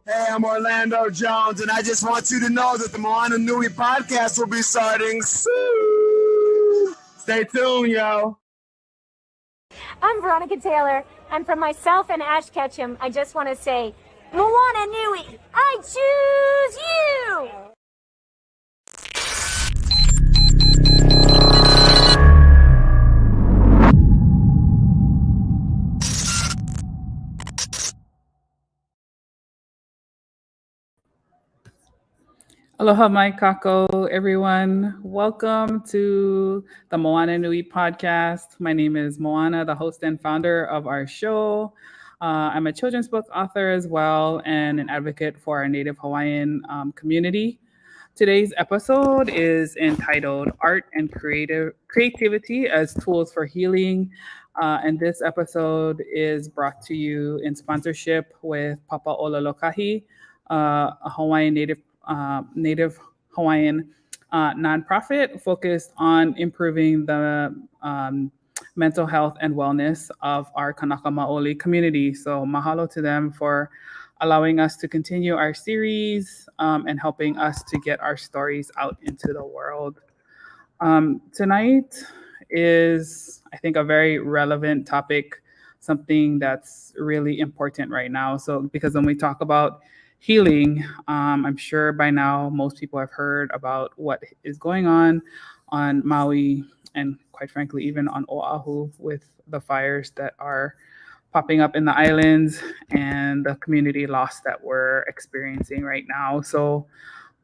Hey, I'm Orlando Jones, and I just want you to know that the Moana Nui Podcast will be starting soon. Stay tuned, yo. I'm Veronica Taylor, and from myself and Ash Ketchum, I just want to say, Moana Nui, I choose you! Aloha mai kako, everyone. Welcome to the Moana Nui Podcast. My name is Moana, the host and founder of our show. I'm a children's book author as well and an advocate for our Native Hawaiian community. Today's episode is entitled Art and Creativity as Tools for Healing. And this episode is brought to you in sponsorship with Papa Ola Lokahi, a Hawaiian Native Hawaiian nonprofit focused on improving the mental health and wellness of our Kanaka Maoli community. So mahalo to them for allowing us to continue our series and helping us to get our stories out into the world. Tonight is, I think, a very relevant topic, something that's really important right now. So because when we talk about healing, I'm sure by now most people have heard about what is going on Maui and quite frankly even on Oahu with the fires that are popping up in the islands and the community loss that we're experiencing right now. So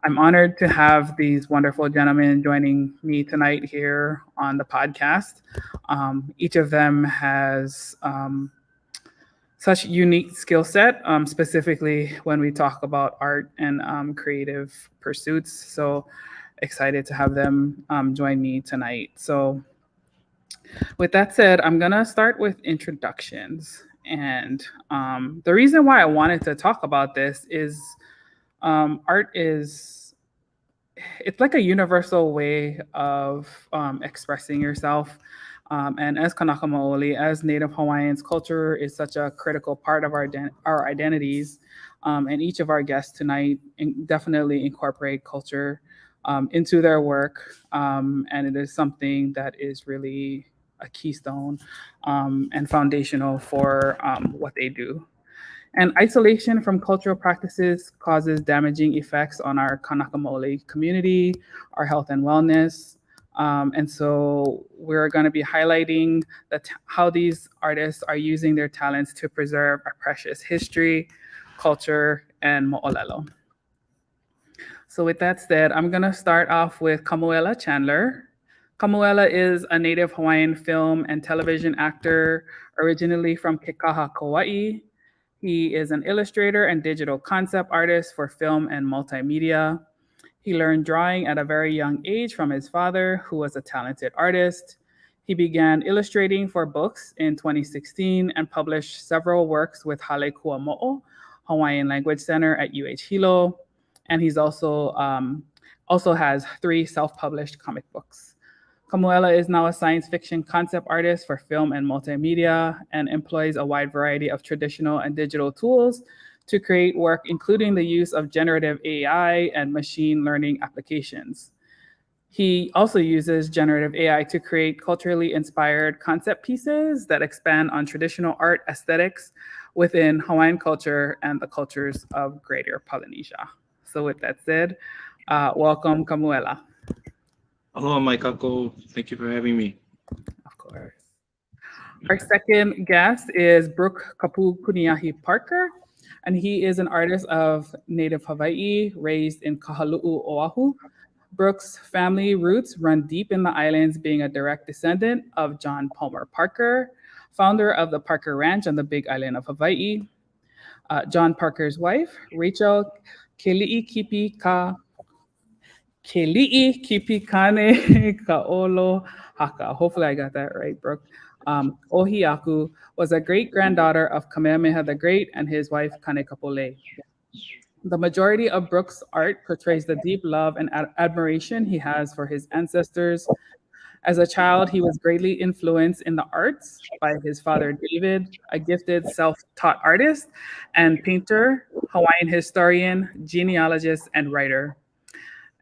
I'm honored to have these wonderful gentlemen joining me tonight here on the podcast. Each of them has such unique skill set, specifically when we talk about art and creative pursuits. So excited to have them join me tonight. So with that said, I'm gonna start with introductions. And the reason why I wanted to talk about this is art is, it's like a universal way of expressing yourself. And as Kanaka Maoli, as Native Hawaiians, culture is such a critical part of our identities. And each of our guests tonight definitely incorporate culture into their work. And it is something that is really a keystone and foundational for what they do. And isolation from cultural practices causes damaging effects on our Kanaka Maoli community, our health and wellness. And so we're going to be highlighting how these artists are using their talents to preserve our precious history, culture, and moʻolelo. So with that said, I'm going to start off with Kamuela Chandler. Kamuela is a Native Hawaiian film and television actor, originally from Kekaha, Kauai. He is an illustrator and digital concept artist for film and multimedia. He learned drawing at a very young age from his father, who was a talented artist. He began illustrating for books in 2016 and published several works with Hale Kuamo'o, Hawaiian Language Center at UH Hilo. And he's also has 3 self-published comic books. Kamuela is now a science fiction concept artist for film and multimedia and employs a wide variety of traditional and digital tools to create work, including the use of generative AI and machine learning applications. He also uses generative AI to create culturally inspired concept pieces that expand on traditional art aesthetics within Hawaiian culture and the cultures of Greater Polynesia. So with that said, welcome, Kamuela. Aloha mai kako. Thank you for having me. Of course. Our second guest is Brook Kapukuniahi Parker, and he is an artist of Native Hawaii, raised in Kahalu'u, Oahu. Brook's family roots run deep in the islands, being a direct descendant of John Palmer Parker, founder of the Parker Ranch on the Big Island of Hawaii. John Parker's wife, Rachel Keli'i Kipi Kane Kaolo Haka. Hopefully I got that right, Brook. Ohiaku was a great-granddaughter of Kamehameha the Great and his wife Kanekapole. The majority of Brook's art portrays the deep love and admiration he has for his ancestors, As a child, he was greatly influenced in the arts by his father, David, a gifted self taught artist and painter, Hawaiian historian, genealogist, and writer.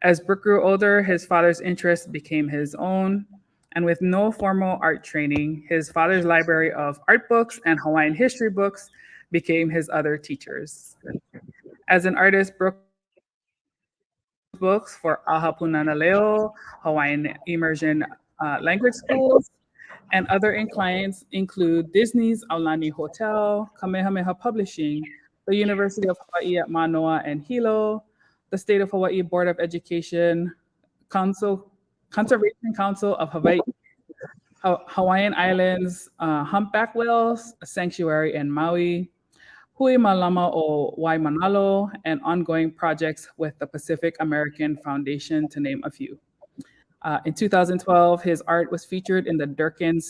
As Brook grew older, his father's interest became his own. And with no formal art training, his father's library of art books and Hawaiian history books became his other teachers. As an artist, Brook books for Ahapuna Leo, Hawaiian immersion language schools, and other clients include Disney's Aulani Hotel, Kamehameha Publishing, the University of Hawaii at Manoa and Hilo, the State of Hawaii Board of Education, Conservation Council of Hawaii, Hawaiian Islands, Humpback Whales, a sanctuary in Maui, Hui Malama o Waimanalo, and ongoing projects with the Pacific American Foundation, to name a few. In 2012, his art was featured in the Durkin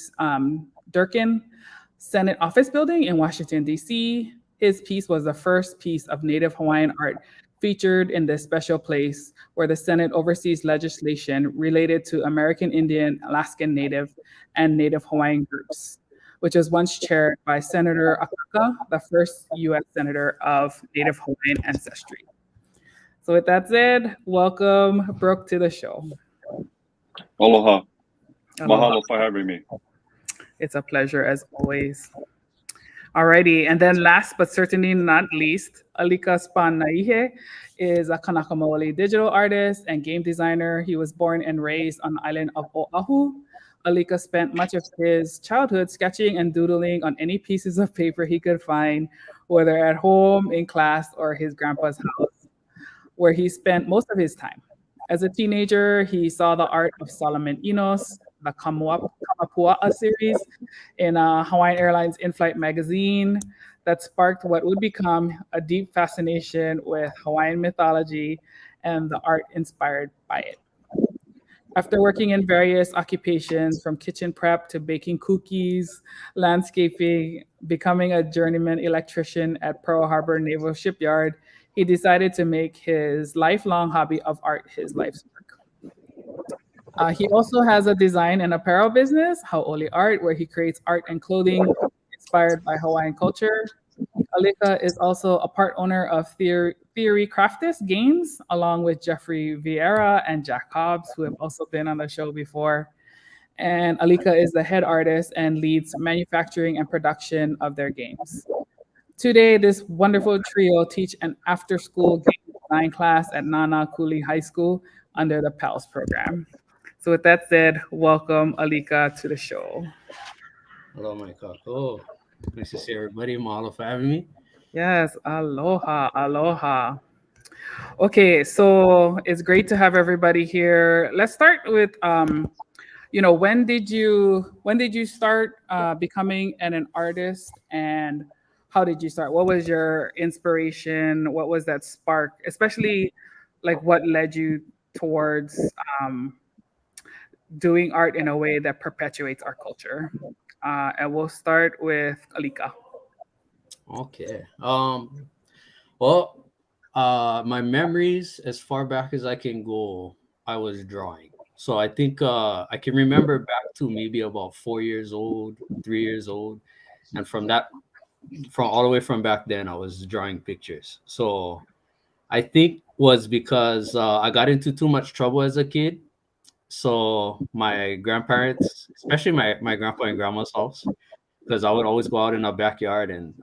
Senate Office Building in Washington, D.C. His piece was the first piece of Native Hawaiian art featured in this special place where the Senate oversees legislation related to American Indian, Alaskan Native, and Native Hawaiian groups, which was once chaired by Senator Akaka, the first U.S. Senator of Native Hawaiian ancestry. So with that said, welcome Brook to the show. Aloha. Aloha. Mahalo for having me. It's a pleasure as always. Alrighty, and then last but certainly not least, Alika Spahn Naihe is a Kanaka Maoli digital artist and game designer. He was born and raised on the island of Oahu. Alika spent much of his childhood sketching and doodling on any pieces of paper he could find, whether at home, in class, or his grandpa's house, where he spent most of his time. As a teenager, he saw the art of Solomon Enos, the Kamapua'a series in Hawaiian Airlines in-flight magazine that sparked what would become a deep fascination with Hawaiian mythology and the art inspired by it. After working in various occupations from kitchen prep to baking cookies, landscaping, becoming a journeyman electrician at Pearl Harbor Naval Shipyard, he decided to make his lifelong hobby of art his life's work. He also has a design and apparel business, Hau'oli Art, where he creates art and clothing inspired by Hawaiian culture. Alika is also a part owner of Theory Craftis Games, along with Jeffrey Vieira and Jack Hobbs, who have also been on the show before. And Alika is the head artist and leads manufacturing and production of their games. Today, this wonderful trio teach an after-school game design class at Nana Kuli High School under the PALS program. So with that said, welcome Alika to the show. Hello, my kako. Nice to see everybody. Mahalo for having me. Yes, aloha, aloha. Okay, so it's great to have everybody here. Let's start with, when did you start becoming an artist, and how did you start? What was your inspiration? What was that spark? Especially, like, what led you towards doing art in a way that perpetuates our culture? And we'll start with Alika. Okay. My memories, as far back as I can go, I was drawing. So I think I can remember back to maybe about 4 years old, 3 years old. And from all the way from back then, I was drawing pictures. So I think was because I got into too much trouble as a kid. So my grandparents, especially my grandpa and grandma's house, because I would always go out in our backyard, and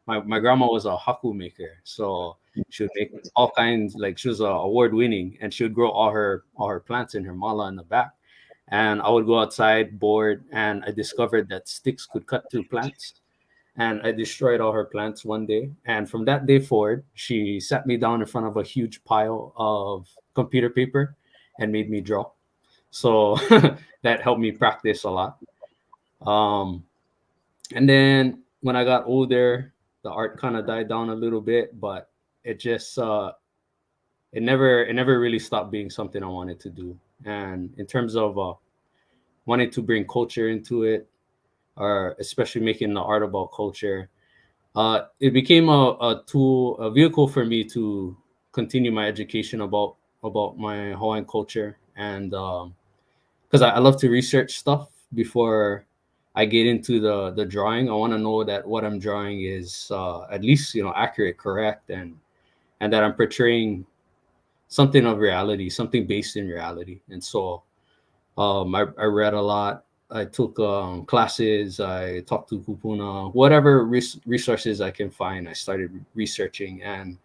my grandma was a haku maker. So she would make all kinds, like she was award winning, and she would grow all her plants in her mala in the back. And I would go outside bored, and I discovered that sticks could cut through plants. And I destroyed all her plants one day. And from that day forward, she sat me down in front of a huge pile of computer paper and made me draw. So that helped me practice a lot. And then when I got older, the art kind of died down a little bit, but it just it never really stopped being something I wanted to do. And in terms of wanting to bring culture into it, or especially making the art about culture, it became a tool, a vehicle for me to continue my education about my Hawaiian culture. And because I love to research stuff before I get into the drawing. I want to know that what I'm drawing is at least, you know, accurate, correct, and that I'm portraying something of reality, something based in reality. And so I read a lot. I took classes. I talked to kupuna, whatever resources I can find. I started researching, and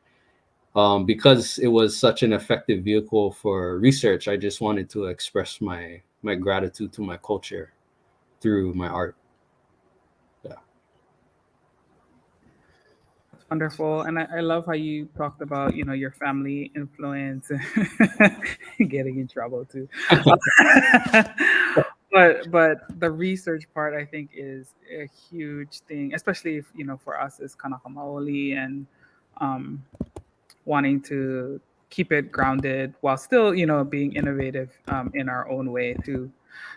because it was such an effective vehicle for research, I just wanted to express my gratitude to my culture through my art. Yeah. That's wonderful. And I love how you talked about, you know, your family influence, getting in trouble too. But the research part, I think, is a huge thing, especially if, you know, for us as Kanaka Maoli, and um, wanting to keep it grounded while still, you know, being innovative in our own way too.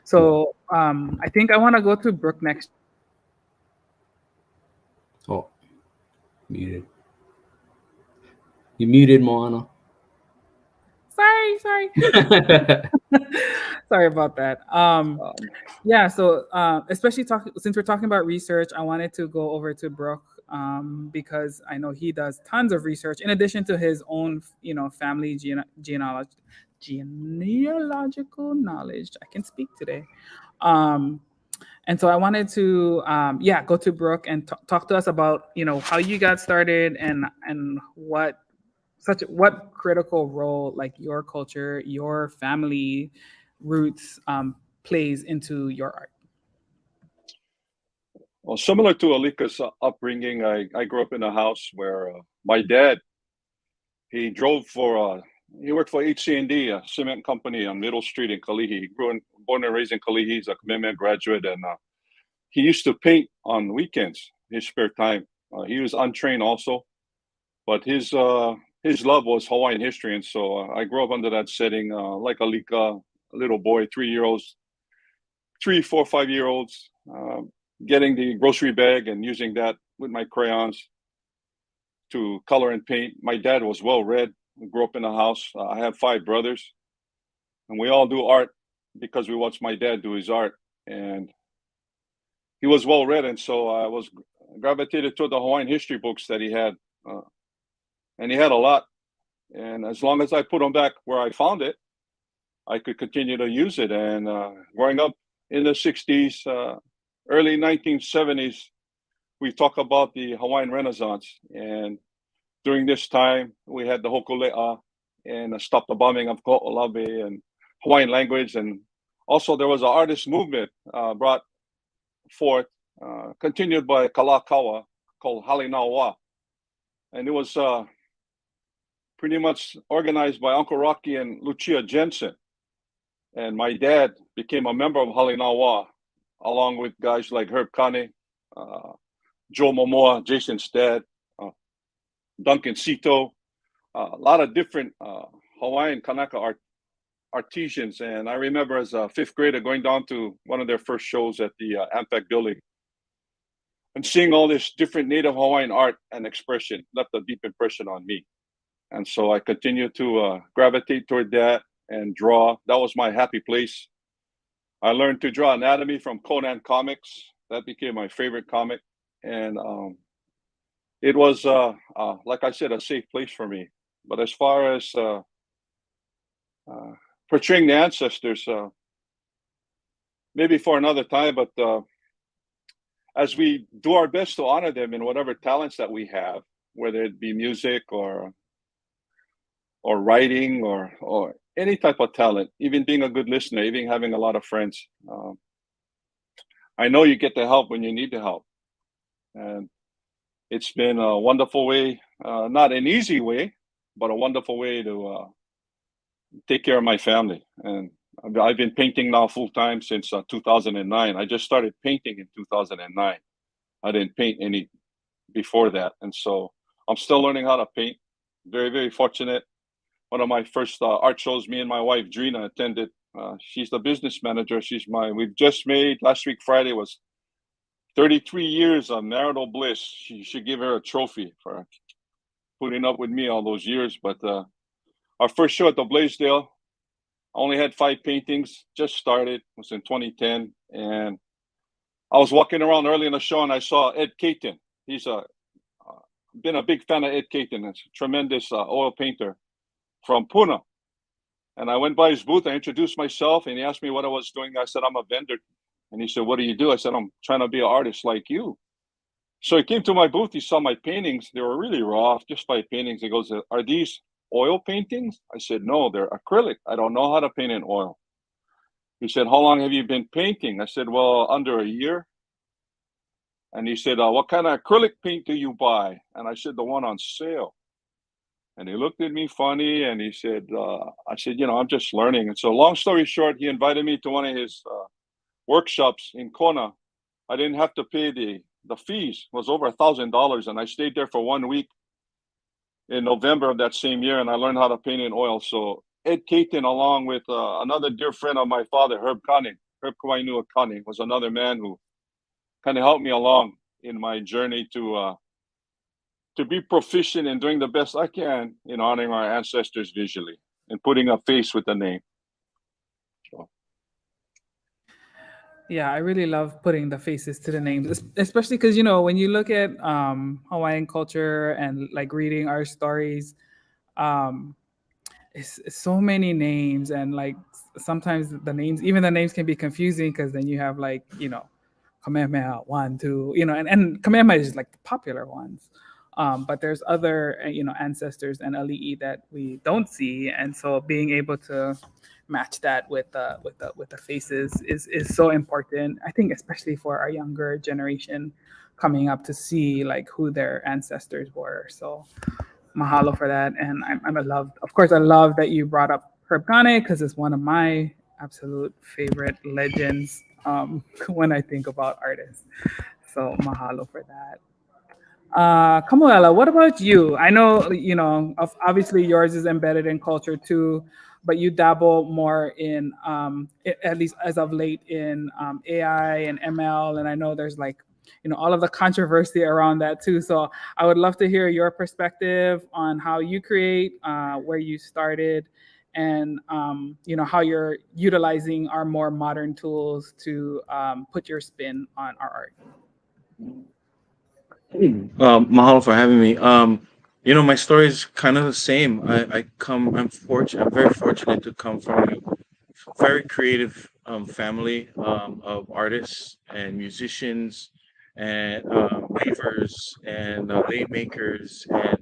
So I think I want to go to Brook next. Oh, muted. You muted, Moana. Sorry. Sorry about that. Yeah, so especially since we're talking about research, I wanted to go over to Brook because I know he does tons of research in addition to his own, you know, family genealogical knowledge. I can speak today. And so I wanted to, go to Brook and talk to us about, you know, how you got started and what critical role like your culture, your family roots plays into your art. Well, similar to Alika's upbringing, I grew up in a house where my dad, he worked for HC&D, a cement company on Middle Street in Kalihi. He born and raised in Kalihi. He's a commitment graduate, and he used to paint on weekends, his spare time. He was untrained also, but his love was Hawaiian history, and so I grew up under that setting, like Alika, a little boy, 3, 4, 5-year-olds, getting the grocery bag and using that with my crayons to color and paint. My dad was well read. We grew up in a house. I have 5 brothers, and we all do art because we watched my dad do his art, and he was well read, and so I was gravitated toward the Hawaiian history books that he had, and he had a lot. And as long as I put them back where I found it, I could continue to use it. And growing up in the 60s, early 1970s, we talk about the Hawaiian Renaissance. And during this time, we had the Hokule'a and Stop the Bombing of Ko'olabe and Hawaiian language. And also there was an artist movement brought forth, continued by Kalakaua, called Halinawa. And it was pretty much organized by Uncle Rocky and Lucia Jensen. And my dad became a member of Halinawa, along with guys like Herb Kane, Joe Momoa, Jason Stead, Duncan Sito, a lot of different Hawaiian Kanaka artisans. And I remember as a 5th grader going down to one of their first shows at the Ampec building and seeing all this different Native Hawaiian art and expression left a deep impression on me. And so I continued to gravitate toward that and draw. That was my happy place. I learned to draw anatomy from Conan comics. That became my favorite comic. And it was, like I said, a safe place for me. But as far as portraying the ancestors, maybe for another time, but as we do our best to honor them in whatever talents that we have, whether it be music or writing or any type of talent, even being a good listener, even having a lot of friends. I know you get the help when you need the help. And it's been a wonderful way, not an easy way, but a wonderful way to take care of my family. And I've been painting now full time since 2009. I just started painting in 2009. I didn't paint any before that. And so I'm still learning how to paint. Very, very fortunate. One of my first art shows, me and my wife, Drina, attended. She's the business manager. We've just made, last week, Friday, was 33 years of marital bliss. She should give her a trophy for putting up with me all those years. But our first show at the Blaisdell, I only had 5 paintings, just started, it was in 2010. And I was walking around early in the show and I saw Ed Caton. He's been a big fan of Ed Caton. It's a tremendous oil painter from Puna. And I went by his booth, I introduced myself, and he asked me what I was doing. I said, I'm a vendor. And he said, what do you do? I said, I'm trying to be an artist like you. So he came to my booth, he saw my paintings. They were really raw, just 5 paintings. He goes, are these oil paintings? I said, no, they're acrylic. I don't know how to paint in oil. He said, how long have you been painting? I said, well, under a year. And he said, what kind of acrylic paint do you buy? And I said, the one on sale. And he looked at me funny and he said, I said, I'm just learning. And so long story short, he invited me to one of his workshops in Kona. I didn't have to pay the fees. It was over $1,000. And I stayed there for 1 week in November of that same year. And I learned how to paint in oil. So Ed Caton, along with another dear friend of my father, Herb Kawainua Kane, was another man who kind of helped me along in my journey to be proficient in doing the best I can in honoring our ancestors visually and putting a face with the name. So. Yeah, I really love putting the faces to the names, especially because, when you look at Hawaiian culture and like reading our stories, it's so many names, and like sometimes the names can be confusing because then you have like, Kamehameha 1, 2, and Kamehameha is like the popular ones. But there's other, ancestors and ali'i that we don't see, and so being able to match that with the faces is so important. I think especially for our younger generation coming up to see like who their ancestors were. So mahalo for that, and I love that you brought up Herb Kane because it's one of my absolute favorite legends when I think about artists. So mahalo for that. Kamuela, what about you? I know, obviously yours is embedded in culture too, but you dabble more in, at least as of late, in AI and ML, and I know there's like, all of the controversy around that too. So I would love to hear your perspective on how you create, where you started, and how you're utilizing our more modern tools to put your spin on our art. Mahalo for having me. My story is kind of the same. I'm very fortunate to come from a very creative family of artists and musicians and weavers and lay makers and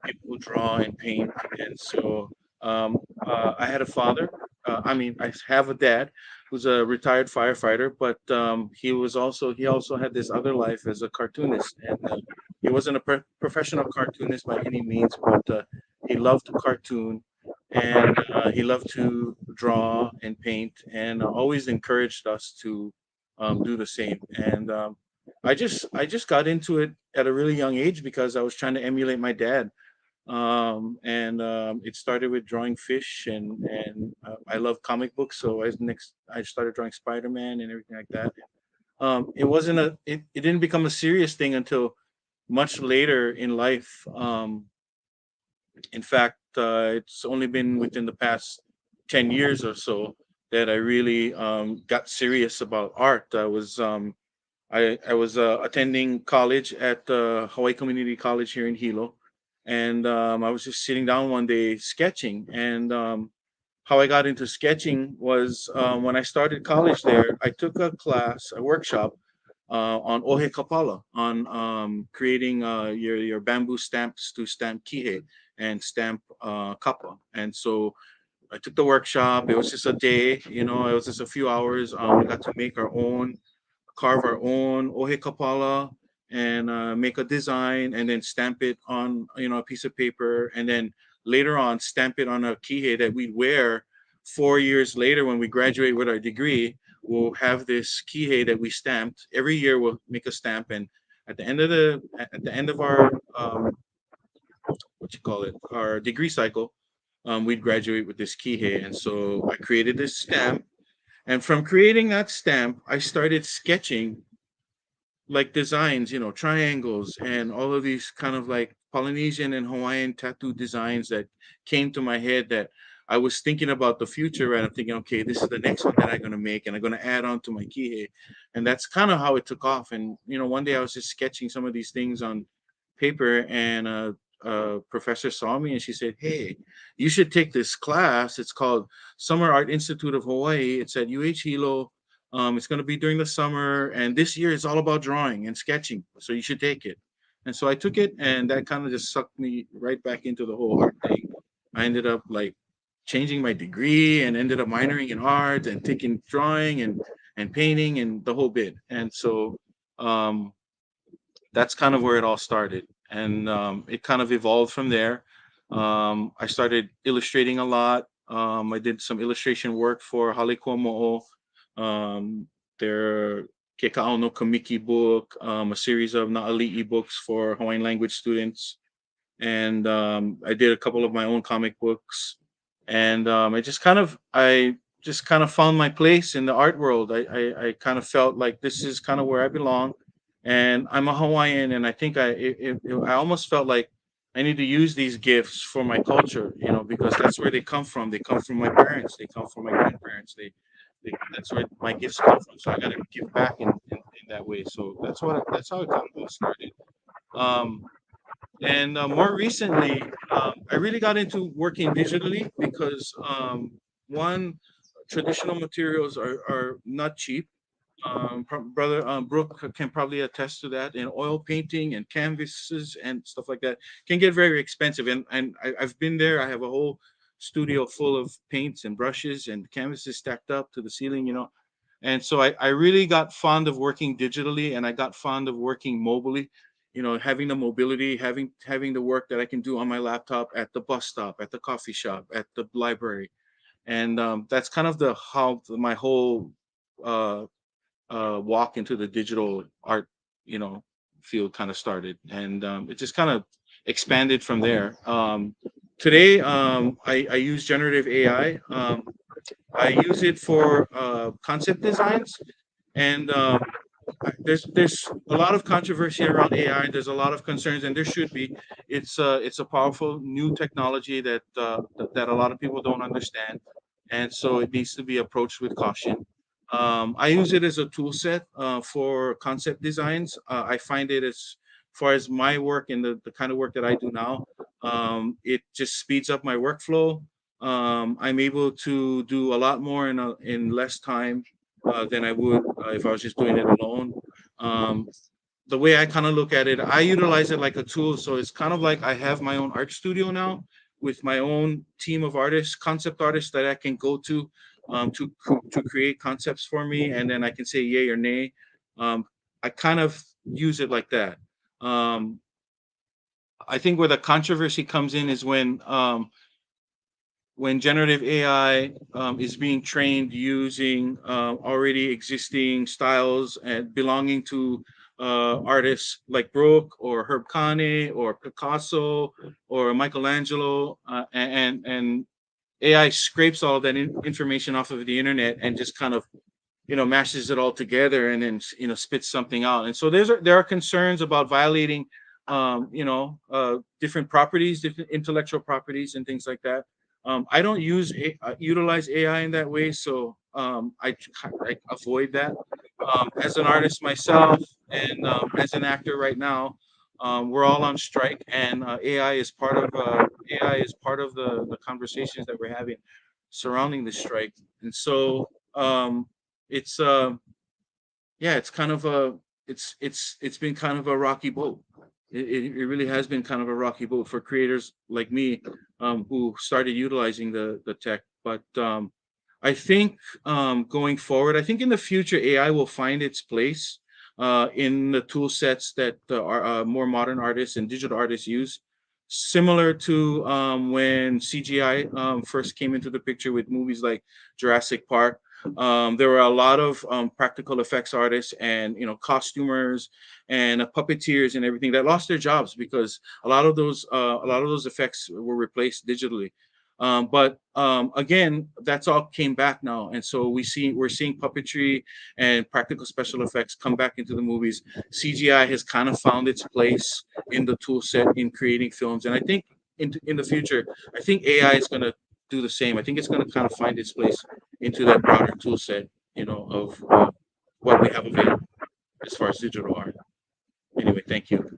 people who draw and paint. And so I had a father. I have a dad who's a retired firefighter, but he also had this other life as a cartoonist, and he wasn't a professional cartoonist by any means, but he loved to cartoon, and he loved to draw and paint, and always encouraged us to do the same. And I just got into it at a really young age because I was trying to emulate my dad. It started with drawing fish, and I love comic books, so I started drawing Spider-Man and everything like that. It didn't become a serious thing until much later in life. In fact, it's only been within the past 10 years or so that I really got serious about art. I was attending college at Hawaii Community College here in Hilo, and I was just sitting down one day sketching. And how I got into sketching was when I started college there, I took a workshop on ohe kapala, on creating your bamboo stamps to stamp kihe and stamp kapa. And so I took the workshop. It was just a day, it was just a few hours. We got to carve our own ohe kapala and make a design and then stamp it on a piece of paper, and then later on stamp it on a kihe that we'd wear 4 years later when we graduate with our degree. We'll have this kihe that we stamped every year. We'll make a stamp, and at the end of our our degree cycle, we'd graduate with this kihe. And so I created this stamp, and from creating that stamp, I started sketching like designs, triangles and all of these kind of like Polynesian and Hawaiian tattoo designs that came to my head that I was thinking about the future, right? I'm thinking, okay, this is the next one that I'm going to make, and I'm going to add on to my kihe. And that's kind of how it took off. And, one day I was just sketching some of these things on paper, and a professor saw me and she said, hey, you should take this class. It's called Summer Art Institute of Hawaii. It's at UH Hilo. It's going to be during the summer. And this year it's all about drawing and sketching. So you should take it. And so I took it, and that kind of just sucked me right back into the whole art thing. I ended up like changing my degree and ended up minoring in art and taking drawing and painting and the whole bit. And so that's kind of where it all started. And it kind of evolved from there. I started illustrating a lot. I did some illustration work for Halekua Mo'o, their Keka'ao no Kamiki book, a series of Na'ali'i books for Hawaiian language students. And I did a couple of my own comic books. And I just kind of found my place in the art world. I kind of felt like this is kind of where I belong. And I'm a Hawaiian, and I think I almost felt like I need to use these gifts for my culture, because that's where they come from. They come from my parents. They come from my grandparents. That's where my gifts come from. So I got to give back in that way. So that's how it kind of started. And more recently, I really got into working digitally because one, traditional materials are not cheap. Brother Brook can probably attest to that. And oil painting and canvases and stuff like that can get very expensive. And I've been there. I have a whole studio full of paints and brushes and canvases stacked up to the ceiling, And so I really got fond of working digitally, and I got fond of working mobily, having the mobility, having the work that I can do on my laptop at the bus stop, at the coffee shop, at the library. And that's kind of how my whole walk into the digital art, field kind of started, and it just kind of expanded from there. Today, I use generative AI. I use it for concept designs, and there's a lot of controversy around AI. There's a lot of concerns, and there should be. It's a powerful new technology that a lot of people don't understand, and so it needs to be approached with caution. I use it as a tool set for concept designs. I find it, as far as my work and the kind of work that I do now, it just speeds up my workflow. I'm able to do a lot more in less time than I would if I was just doing it alone. The way I kind of look at it, I utilize it like a tool. So it's kind of like I have my own art studio now with my own team of artists, concept artists that I can go to create concepts for me, and then I can say yay or nay. I kind of use it like that. I think where the controversy comes in is when generative AI is being trained using already existing styles and belonging to artists like Brook or Herb Kane or Picasso or Michelangelo, and AI scrapes all that information off of the internet and just kind of, mashes it all together and then, spits something out. And so there are concerns about violating, different properties, different intellectual properties and things like that. I don't utilize AI in that way, so I avoid that. As an artist myself and as an actor right now, we're all on strike, and AI is part of the conversations that we're having surrounding the strike. And so it's been kind of a rocky boat. It really has been kind of a rocky boat for creators like me, who started utilizing the tech. But I think going forward, I think in the future AI will find its place in the tool sets that more modern artists and digital artists use, similar to when CGI first came into the picture with movies like Jurassic Park. There were a lot of practical effects artists and costumers and puppeteers and everything that lost their jobs because a lot of those effects were replaced digitally. But again, that's all came back now, and so we're seeing puppetry and practical special effects come back into the movies. CGI has kind of found its place in the tool set in creating films, and I think in the future, I think AI is going to do the same. I think it's going to kind of find its place into that broader tool set, of what we have available as far as digital art. Anyway, thank you.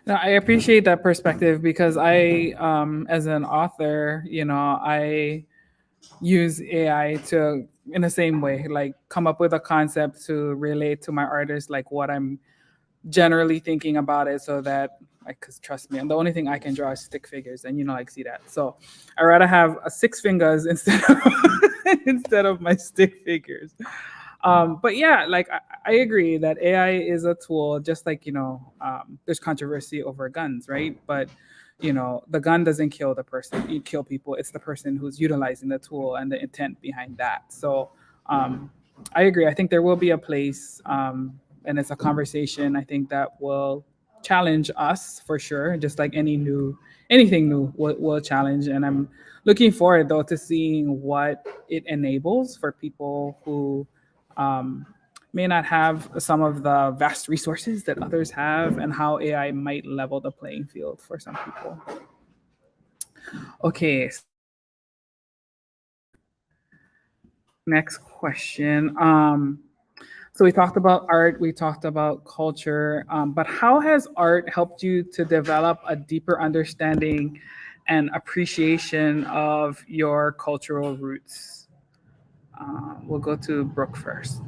No, I appreciate that perspective because I, as an author, I use AI to, in the same way, like come up with a concept to relate to my artist, like what I'm generally thinking about it, so that, like, cause trust me, and the only thing I can draw is stick figures, and like see that. So I rather have a six fingers instead of instead of my stick figures. But yeah, like I agree that AI is a tool, just like, there's controversy over guns, right? But, the gun doesn't kill the person, you kill people. It's the person who's utilizing the tool and the intent behind that. So I agree. I think there will be a place, and it's a conversation, I think, that will challenge us for sure, just like anything new will challenge. And I'm looking forward, though, to seeing what it enables for people who may not have some of the vast resources that others have, and how AI might level the playing field for some people. Okay. Next question. So we talked about art, we talked about culture, but how has art helped you to develop a deeper understanding and appreciation of your cultural roots? We'll go to Brook first.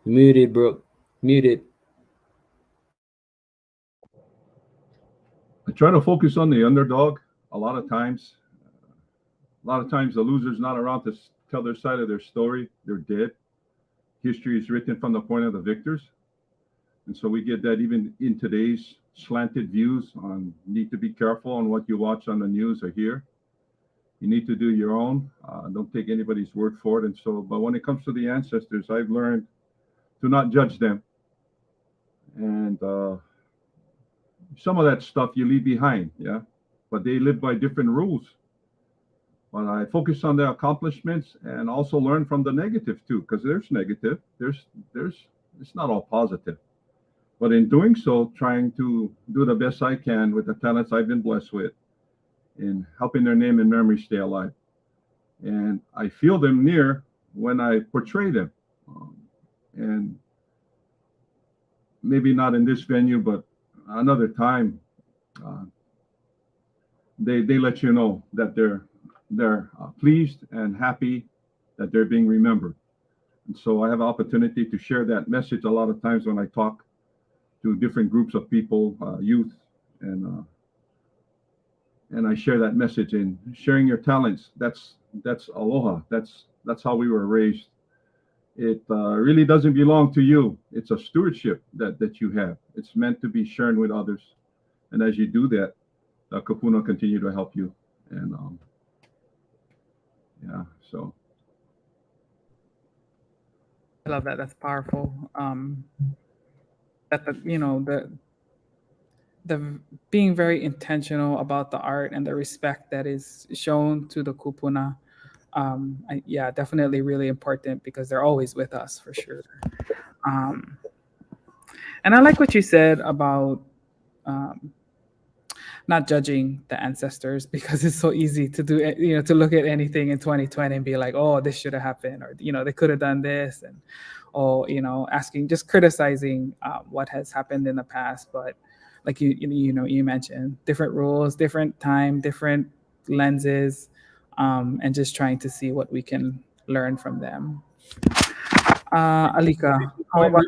Muted, Brook. Muted. I try to focus on the underdog. A lot of times the loser's not around to tell their side of their story. They're dead. History is written from the point of the victors. And so we get that even in today's slanted views on need to be careful on what you watch on the news or hear. You need to do your own. Don't take anybody's word for it. And so, but when it comes to the ancestors, I've learned to not judge them. And some of that stuff you leave behind, yeah. But they live by different rules. But I focus on the accomplishments and also learn from the negative too, because there's negative. There's it's not all positive. But in doing so, trying to do the best I can with the talents I've been blessed with in helping their name and memory stay alive. And I feel them near when I portray them. And maybe not in this venue, but another time, they let you know that they're pleased and happy that they're being remembered. And so I have an opportunity to share that message a lot of times when I talk to different groups of people, youth, and I share that message in sharing your talents. That's aloha. That's how we were raised. It really doesn't belong to you. It's a stewardship that you have. It's meant to be shared with others. And as you do that, the kapuna continue to help you. And yeah, so. I love that. That's powerful. That the being very intentional about the art and the respect that is shown to the kupuna. Yeah, definitely really important, because they're always with us for sure. And I like what you said about not judging the ancestors, because it's so easy to do, to look at anything in 2020 and be like, oh, this should have happened, or, they could have done this, and, just criticizing what has happened in the past. But like you mentioned, different rules, different time, different lenses, and just trying to see what we can learn from them. Alika, how about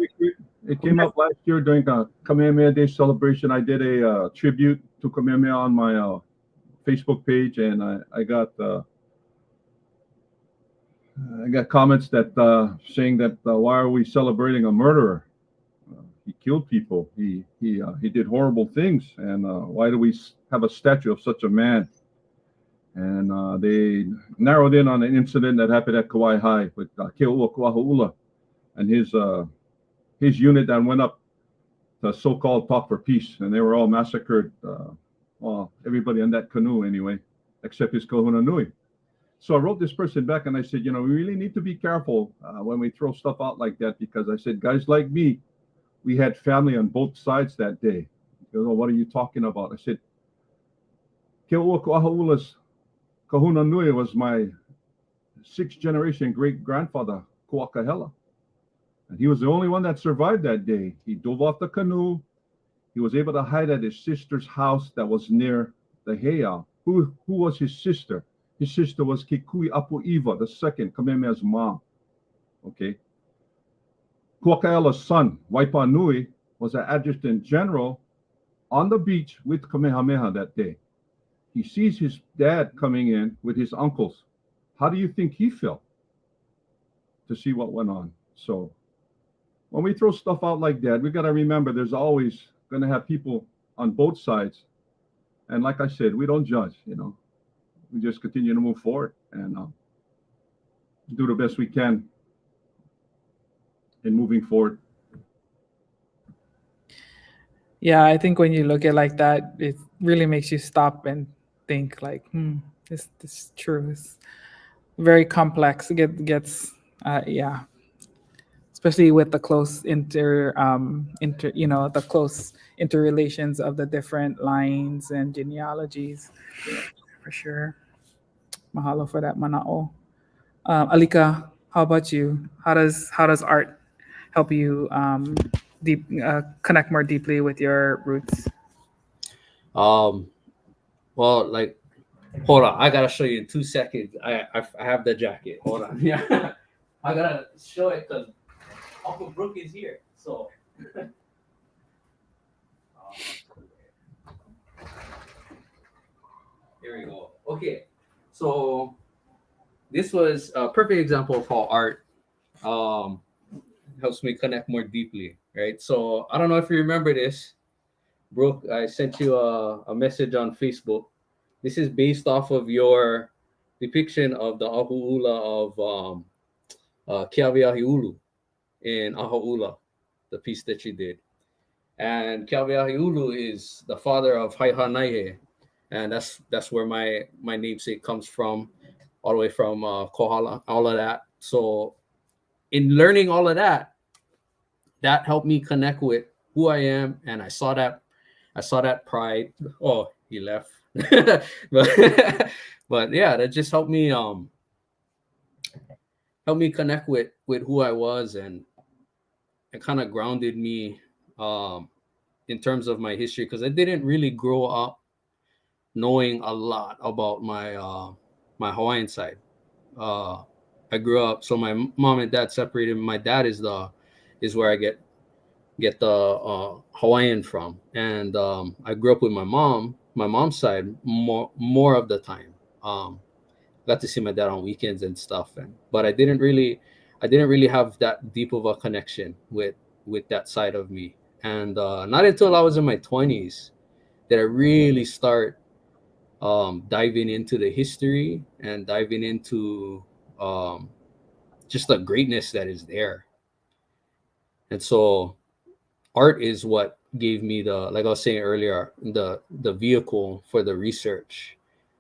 it came up last year during the Kamehameha Day celebration. I did a tribute to Kamehameha on my Facebook page, and I got comments that saying that why are we celebrating a murderer? He killed people. He did horrible things, and why do we have a statue of such a man? And they narrowed in on an incident that happened at Kauai High with Keoua Kuahaula and his unit that went up to so-called talk for peace, and they were all massacred. Well, everybody on that canoe anyway, except his kahuna nui. So I wrote this person back and I said, we really need to be careful when we throw stuff out like that, because I said, guys like me, we had family on both sides that day. What are you talking about? I said, Keo'oko'ahaula's Kahuna Nui was my 6th generation great grandfather, Kuakahela. And he was the only one that survived that day. He dove off the canoe. He was able to hide at his sister's house that was near the heiau. Who was his sister? His sister was Kikui Apu'iwa, the second, Kamehameha's mom. Okay. Kuakahela's son, Waipa Nui, was an adjutant general on the beach with Kamehameha that day. He sees his dad coming in with his uncles. How do you think he felt to see what went on? So when we throw stuff out like that, we got to remember there's always going to have people on both sides. And like I said, we don't judge, We just continue to move forward and do the best we can in moving forward. Yeah, I think when you look at it like that, it really makes you stop and think like, this is true. It's very complex. It gets, especially with the close the close interrelations of the different lines and genealogies, for sure. Mahalo for that, mana'o. Alika, how about you? How does art help you connect more deeply with your roots? Well, like, hold on, I gotta show you in 2 seconds. I have the jacket. Hold on. Yeah, I gotta show it because Uncle Brook is here. So here we go. Okay, so this was a perfect example of how art helps me connect more deeply, right? So I don't know if you remember this, Brooke. I sent you a message on Facebook. This is based off of your depiction of the ahu'ula of Keaweahi Ulu in Ahu'ula, the piece that you did. And Keaweahi Ulu is the father of Haiha Naihe, and that's where my namesake comes from, all the way from Kohala, all of that. So in learning all of that, that helped me connect with who I am, and I saw that pride. Oh, he left. but yeah, that just helped me connect with who I was, and it kind of grounded me in terms of my history, because I didn't really grow up knowing a lot about my my Hawaiian side. I grew up, so my mom and dad separated. My dad is where I get the Hawaiian from, and I grew up with my mom's side more of the time. Got to see my dad on weekends and stuff, but I didn't really have that deep of a connection with that side of me. And not until I was in my 20s that I really start diving into the history and diving into just the greatness that is there. And so art is what gave me like I was saying earlier, the vehicle for the research,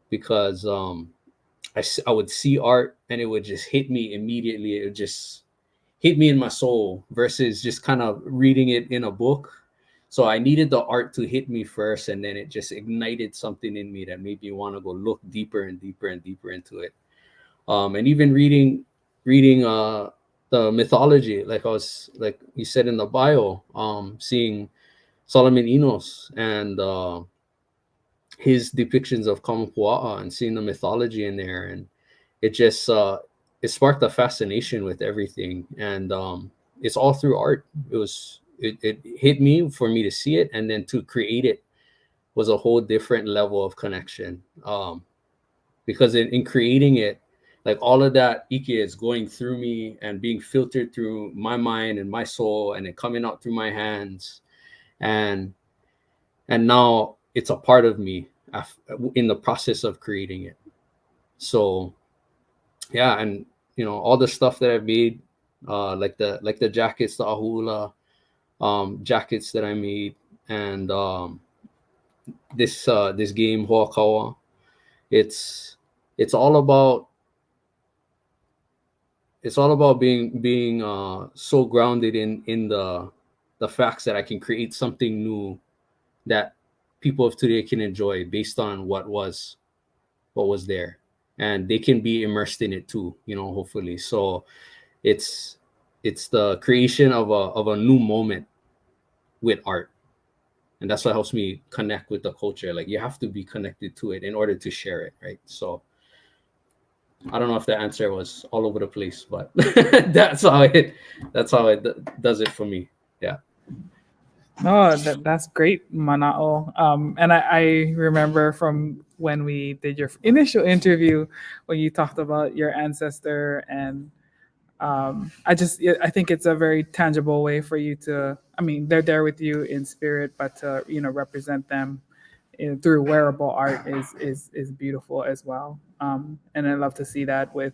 because I would see art and it would just hit me immediately. It would just hit me in my soul versus just kind of reading it in a book. So I needed the art to hit me first, and then it just ignited something in me that made me want to go look deeper and deeper and deeper into it. And even reading the mythology, like you said in the bio, seeing Solomon Enos and his depictions of Kamuela and seeing the mythology in there, and it just it sparked a fascination with everything. And it's all through art. It hit me for me to see it, and then to create it was a whole different level of connection. Because in creating it, like all of that Ike is going through me and being filtered through my mind and my soul, and it coming out through my hands, and now it's a part of me in the process of creating it. So yeah, and all the stuff that I've made, like the jackets, the ahu'ula jackets that I made, and this game Hoakawa, it's all about it's all about being so grounded in the facts that I can create something new that people of today can enjoy based on what was there, and they can be immersed in it too, hopefully. So it's the creation of a new moment with art, and that's what helps me connect with the culture. Like, you have to be connected to it in order to share it, right? So I don't know if the answer was all over the place, but that's how it does it for me. Yeah. No, that's great, Manao. And I remember from when we did your initial interview when you talked about your ancestor, and I think it's a very tangible way for you to. I mean, they're there with you in spirit, but to represent them through wearable art is beautiful as well. And I love to see that with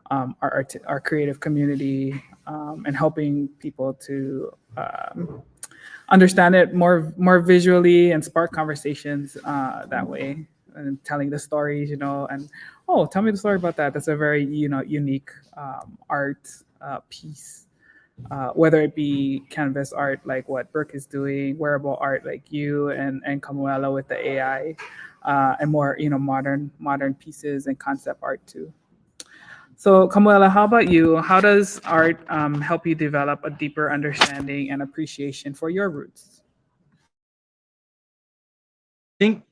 our creative community, and helping people to understand it more visually and spark conversations that way, and telling the stories, and oh, tell me the story about that. That's a very unique art piece, whether it be canvas art like what Brook is doing, wearable art like you and Kamuela with the AI, and more modern pieces and concept art too. So, Kamuela, how about you? How does art help you develop a deeper understanding and appreciation for your roots? I think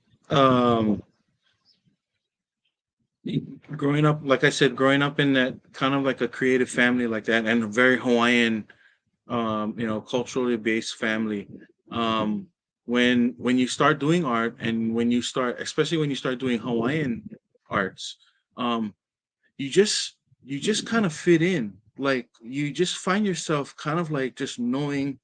growing up, like I said, growing up in that kind of like a creative family like that, and a very Hawaiian, culturally based family. When you start doing art, and especially when you start doing Hawaiian arts, um, you just kind of fit in. Like, you just find yourself kind of like just knowing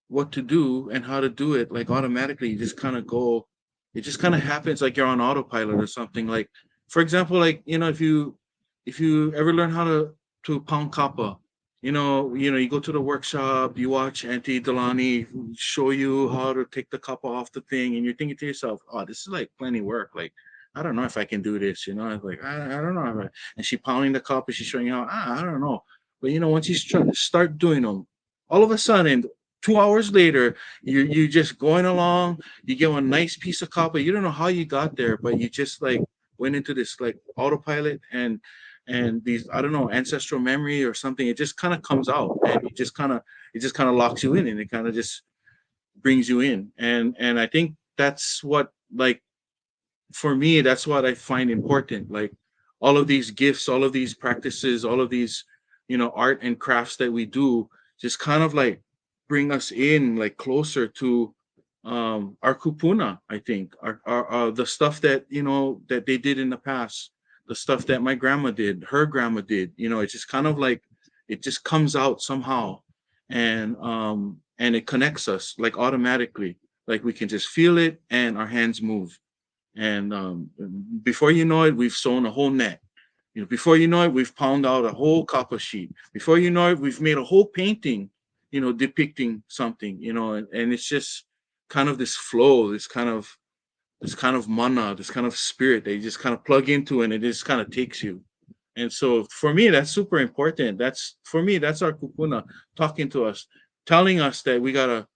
what to do and how to do it, like automatically. You just kind of go. It just kind of happens, like you're on autopilot or something. Like, for example, like, if you ever learn how to pound kappa, you go to the workshop, you watch Auntie Delani show you how to take the kappa off the thing, and you're thinking to yourself, oh, this is like plenty work. Like, I don't know if I can do this. Like, I don't know. And she pounding the kappa, she's showing you how. I don't know. But once you start doing them, all of a sudden, 2 hours later, you just going along. You get a nice piece of copper. You don't know how you got there, but you just like went into this like autopilot, and these, I don't know, ancestral memory or something. It just kind of comes out, and it just kind of locks you in, and it kind of just brings you in. And I think that's what, like, for me, that's what I find important. Like, all of these gifts, all of these practices, all of these art and crafts that we do, just kind of like bring us in, like, closer to our kupuna. I think our the stuff that that they did in the past, the stuff that my grandma did, her grandma did. It's just kind of like it just comes out somehow, and it connects us like automatically. Like, we can just feel it, and our hands move, and before you know it, we've sewn a whole net. Before you know it, we've pounded out a whole copper sheet. Before you know it, we've made a whole painting, depicting something, and it's just kind of this flow, this kind of mana, this kind of spirit that you just kind of plug into, and it just kind of takes you. And so for me, that's super important. For me, that's our kupuna talking to us, telling us that we gotta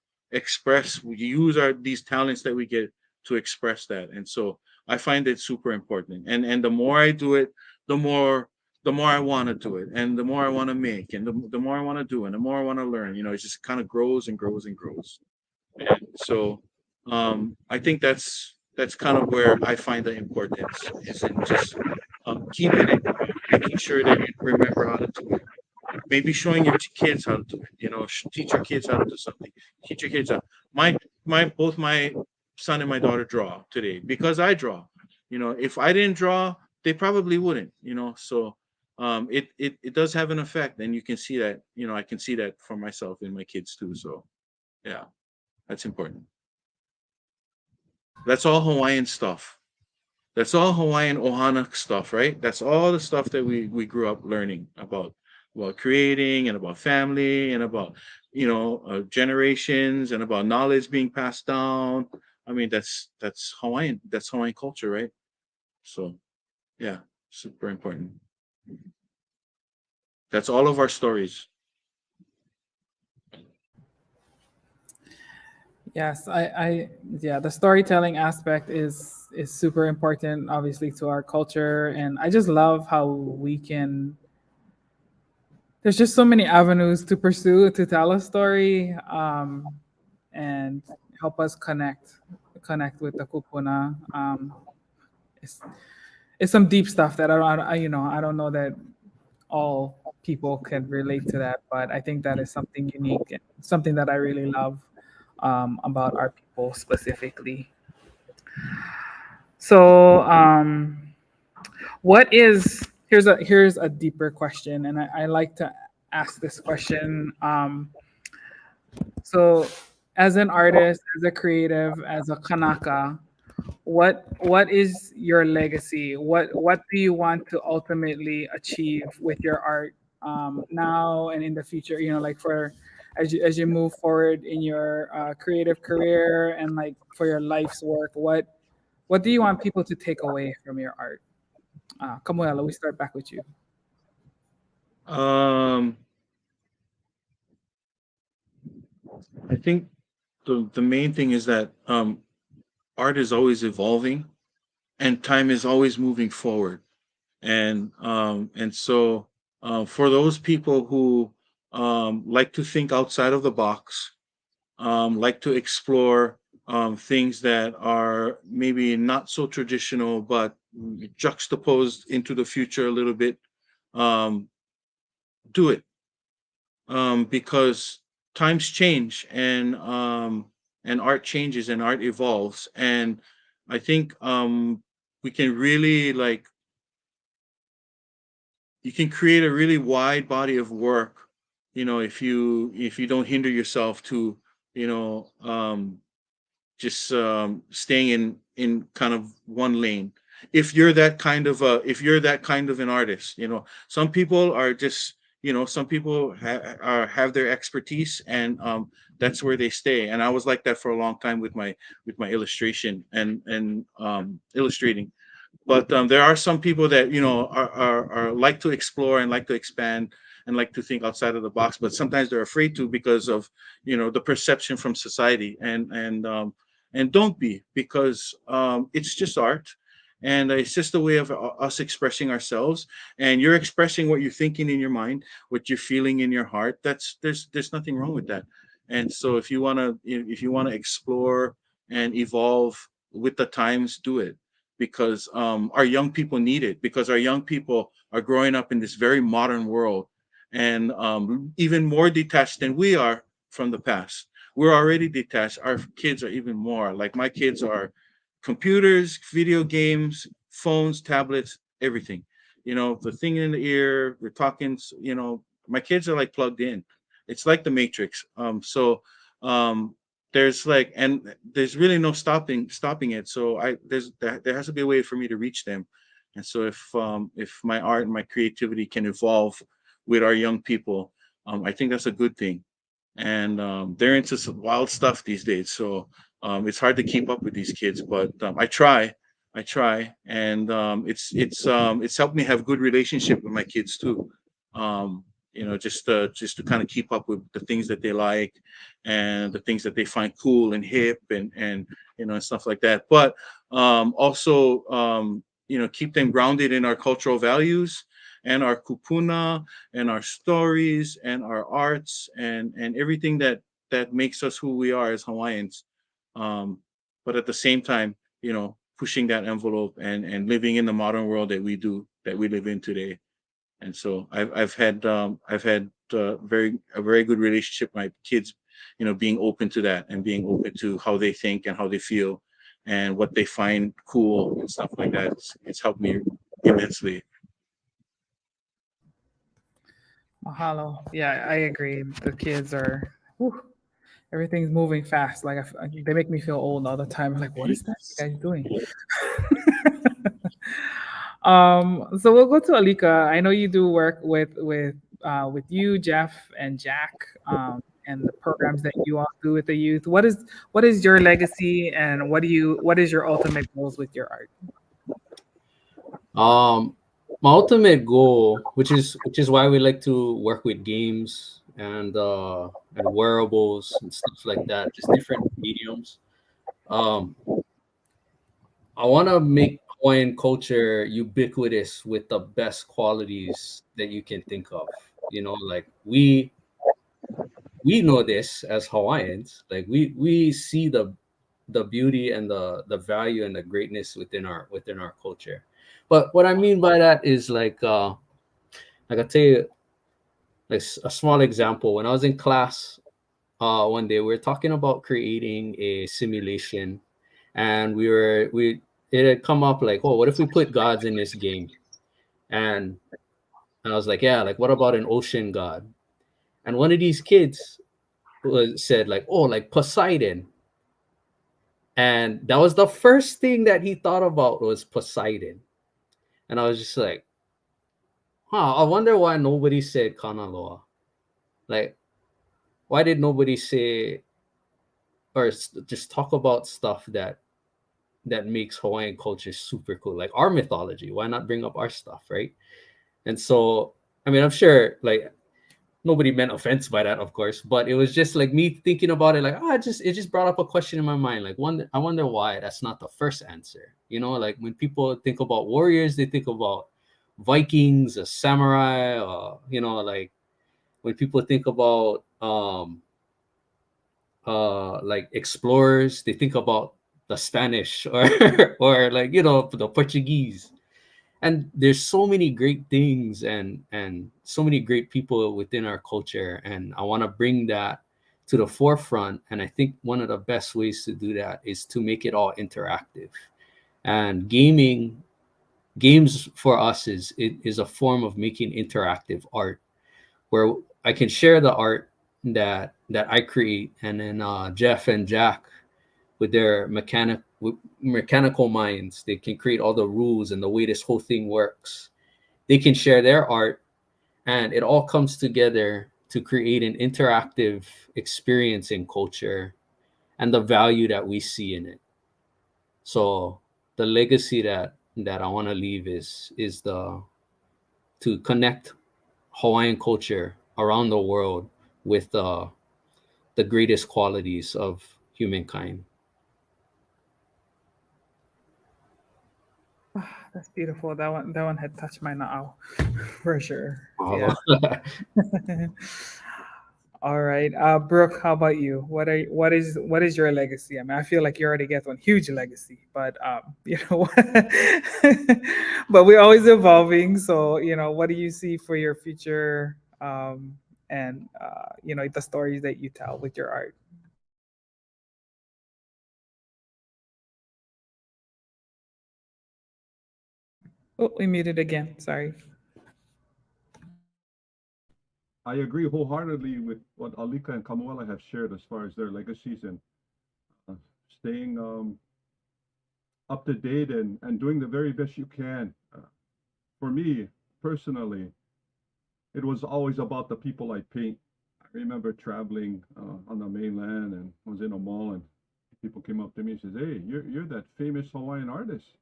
we use these talents that we get to express that. And so I find it super important. And the more I do it, the more I want to do it, and the more I want to make, and the more I want to do, and the more I want to learn. It just kind of grows and grows and grows. And so I think that's kind of where I find the importance is in just keeping it, making sure that you remember how to do it. Maybe showing your kids how to do it. Teach your kids how to do something. Teach your kids how. Both my son and my daughter draw today because I draw. If I didn't draw, they probably wouldn't. So it does have an effect, and you can see that. I can see that for myself and my kids too. So yeah, that's important. That's all Hawaiian stuff. That's all Hawaiian ohana stuff, right? That's all the stuff that we grew up learning about creating, and about family, and about generations, and about knowledge being passed down. I mean, that's Hawaiian. That's Hawaiian culture, right? So yeah, super important. That's all of our stories. Yes, yeah, the storytelling aspect is super important, obviously, to our culture, and I just love how we can. There's just so many avenues to pursue to tell a story, and help us connect with the kupuna. It's it's some deep stuff that I don't know that all people can relate to that, but I think that is something unique and something that I really love about our people specifically. So, what is here's a deeper question, and I like to ask this question. So, as an artist, as a creative, as a Kanaka, what is your legacy? What do you want to ultimately achieve with your art, now and in the future? Like for as you move forward in your creative career and like for your life's work, what do you want people to take away from your art? Kamuela, we start back with you. Um, I think the main thing is that art is always evolving and time is always moving forward. And so for those people who like to think outside of the box, like to explore things that are maybe not so traditional, but juxtaposed into the future a little bit, um, do it, because times change and art changes and art evolves. And I think we can really like you can create a really wide body of work, if you don't hinder yourself to, you know just staying in kind of one lane. If you're that kind of an artist, some people are just, some people have their expertise, and that's where they stay. And I was like that for a long time with my illustration and illustrating. But there are some people that are like to explore and like to expand and like to think outside of the box, but sometimes they're afraid to because of the perception from society. And don't be, because it's just art, and it's just a way of us expressing ourselves. And you're expressing what you're thinking in your mind, what you're feeling in your heart. There's nothing wrong with that. And so if you want to explore and evolve with the times, do it, because our young people need it, because our young people are growing up in this very modern world, and even more detached than we are from the past. We're already detached. Our kids are even more. Like my kids are computers, video games, phones, tablets, everything. The thing in the ear, we're talking, my kids are like plugged in. It's like the Matrix. So um there's really no stopping it. So there has to be a way for me to reach them. And so if my art and my creativity can evolve with our young people, I think that's a good thing. And they're into some wild stuff these days, so it's hard to keep up with these kids. But I try, and it's helped me have good relationship with my kids too. Just to kind of keep up with the things that they like and the things that they find cool and hip, and stuff like that. But also keep them grounded in our cultural values and our kupuna and our stories and our arts and everything that makes us who we are as Hawaiians. But at the same time, pushing that envelope and living in the modern world that we live in today. And so I've had a very good relationship with my kids, being open to that and being open to how they think and how they feel and what they find cool and stuff like that. It's helped me immensely. Mahalo. Yeah, I agree. The kids are, whew, everything's moving fast. Like they make me feel old all the time. I'm like, what is that you guys doing? So we'll go to Alika. I know you do work with you, Jeff, and Jack, and the programs that you all do with the youth. What is your legacy, and what is your ultimate goals with your art? Um, my ultimate goal, which is why we like to work with games and wearables and stuff like that, just different mediums. Um, I want to make Hawaiian culture ubiquitous with the best qualities that you can think of. Like we know this as Hawaiians. Like we see the beauty and the value and the greatness within our culture. But what I mean by that is like I tell you, like a small example. When I was in class, one day we were talking about creating a simulation, and we it had come up like, oh, what if we put gods in this game? And I was like, yeah, like what about an ocean god? And one of these kids said like, oh, like Poseidon. And that was the first thing that he thought about was Poseidon. And I was just like, I wonder why nobody said Kanaloa. Like, why did nobody say or just talk about stuff that makes Hawaiian culture super cool, like our mythology? Why not bring up our stuff, right? And so, I mean, I'm sure like nobody meant offense by that, of course, but it was just like me thinking about it, like, it just brought up a question in my mind. Like, I wonder why that's not the first answer. Like when people think about warriors, they think about Vikings, a samurai, like when people think about like explorers, they think about the Spanish or or like the Portuguese. And there's so many great things and so many great people within our culture, and I want to bring that to the forefront. And I think one of the best ways to do that is to make it all interactive. And games for us is a form of making interactive art, where I can share the art that I create, and then Jeff and Jack, with their mechanical minds, they can create all the rules and the way this whole thing works. They can share their art, and it all comes together to create an interactive experience in culture and the value that we see in it. So the legacy that I want to leave is to connect Hawaiian culture around the world with the greatest qualities of humankind. That's beautiful. That one had touched my now for sure. Oh. Yeah. All right, Brooke, how about you? What is your legacy? I mean, I feel like you already get one huge legacy, but but we're always evolving. So what do you see for your future, and the stories that you tell with your art? Oh, we muted again. Sorry. I agree wholeheartedly with what Alika and Kamuela have shared as far as their legacies and staying up to date and doing the very best you can. For me personally, it was always about the people I paint. I remember traveling on the mainland and was in a mall, and people came up to me and says, "Hey, you're that famous Hawaiian artist."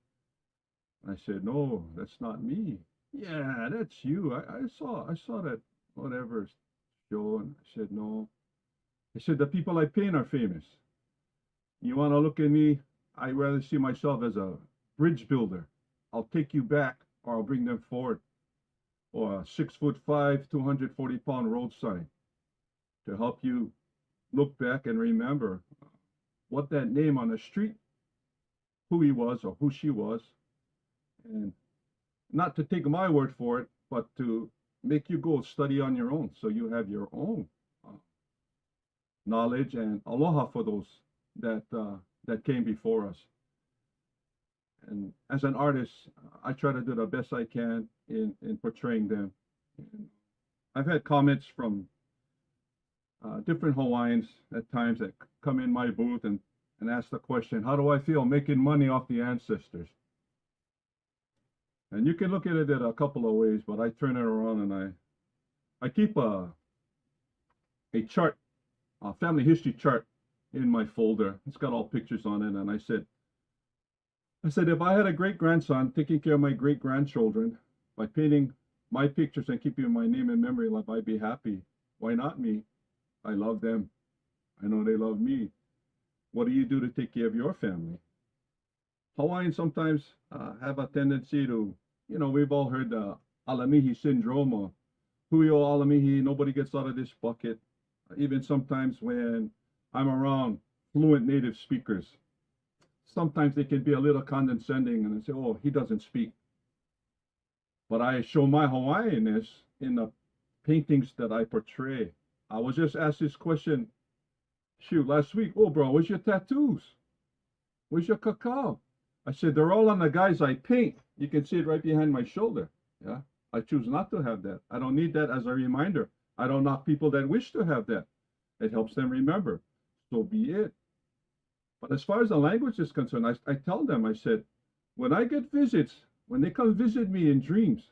I said, "No, that's not me." "Yeah, that's you. I saw that whatever show." And I said, "No." I said, "The people I paint are famous. You want to look at me? I rather see myself as a bridge builder. I'll take you back, or I'll bring them forward." Or a 6'5", 240-pound road sign to help you look back and remember what that name on the street, who he was or who she was, and not to take my word for it, but to make you go study on your own, so you have your own knowledge and aloha for those that came before us. And as an artist, I try to do the best I can in portraying them. I've had comments from different Hawaiians at times that come in my booth and ask the question, "How do I feel making money off the ancestors?" And you can look at it in a couple of ways, but I turn it around and I keep a chart, a family history chart in my folder. It's got all pictures on it, and I said, if I had a great grandson taking care of my great grandchildren, By painting my pictures and keeping my name in memory, like I'd be happy. Why not me? I love them. I know they love me. What do you do to take care of your family? Hawaiians sometimes have a tendency to, we've all heard the alamihi syndrome, or huio alamihi, nobody gets out of this bucket. Even sometimes when I'm around fluent native speakers, sometimes they can be a little condescending and they say, oh, he doesn't speak. But I show my Hawaiianness in the paintings that I portray. I was just asked this question, last week. Oh, bro, where's your tattoos? Where's your cacao? I said, they're all on the guys I paint. You can see it right behind my shoulder. Yeah, I choose not to have that. I don't need that as a reminder. I don't knock people that wish to have that. It helps them remember. So be it. But as far as the language is concerned, I tell them, I said, when I get visits, when they come visit me in dreams,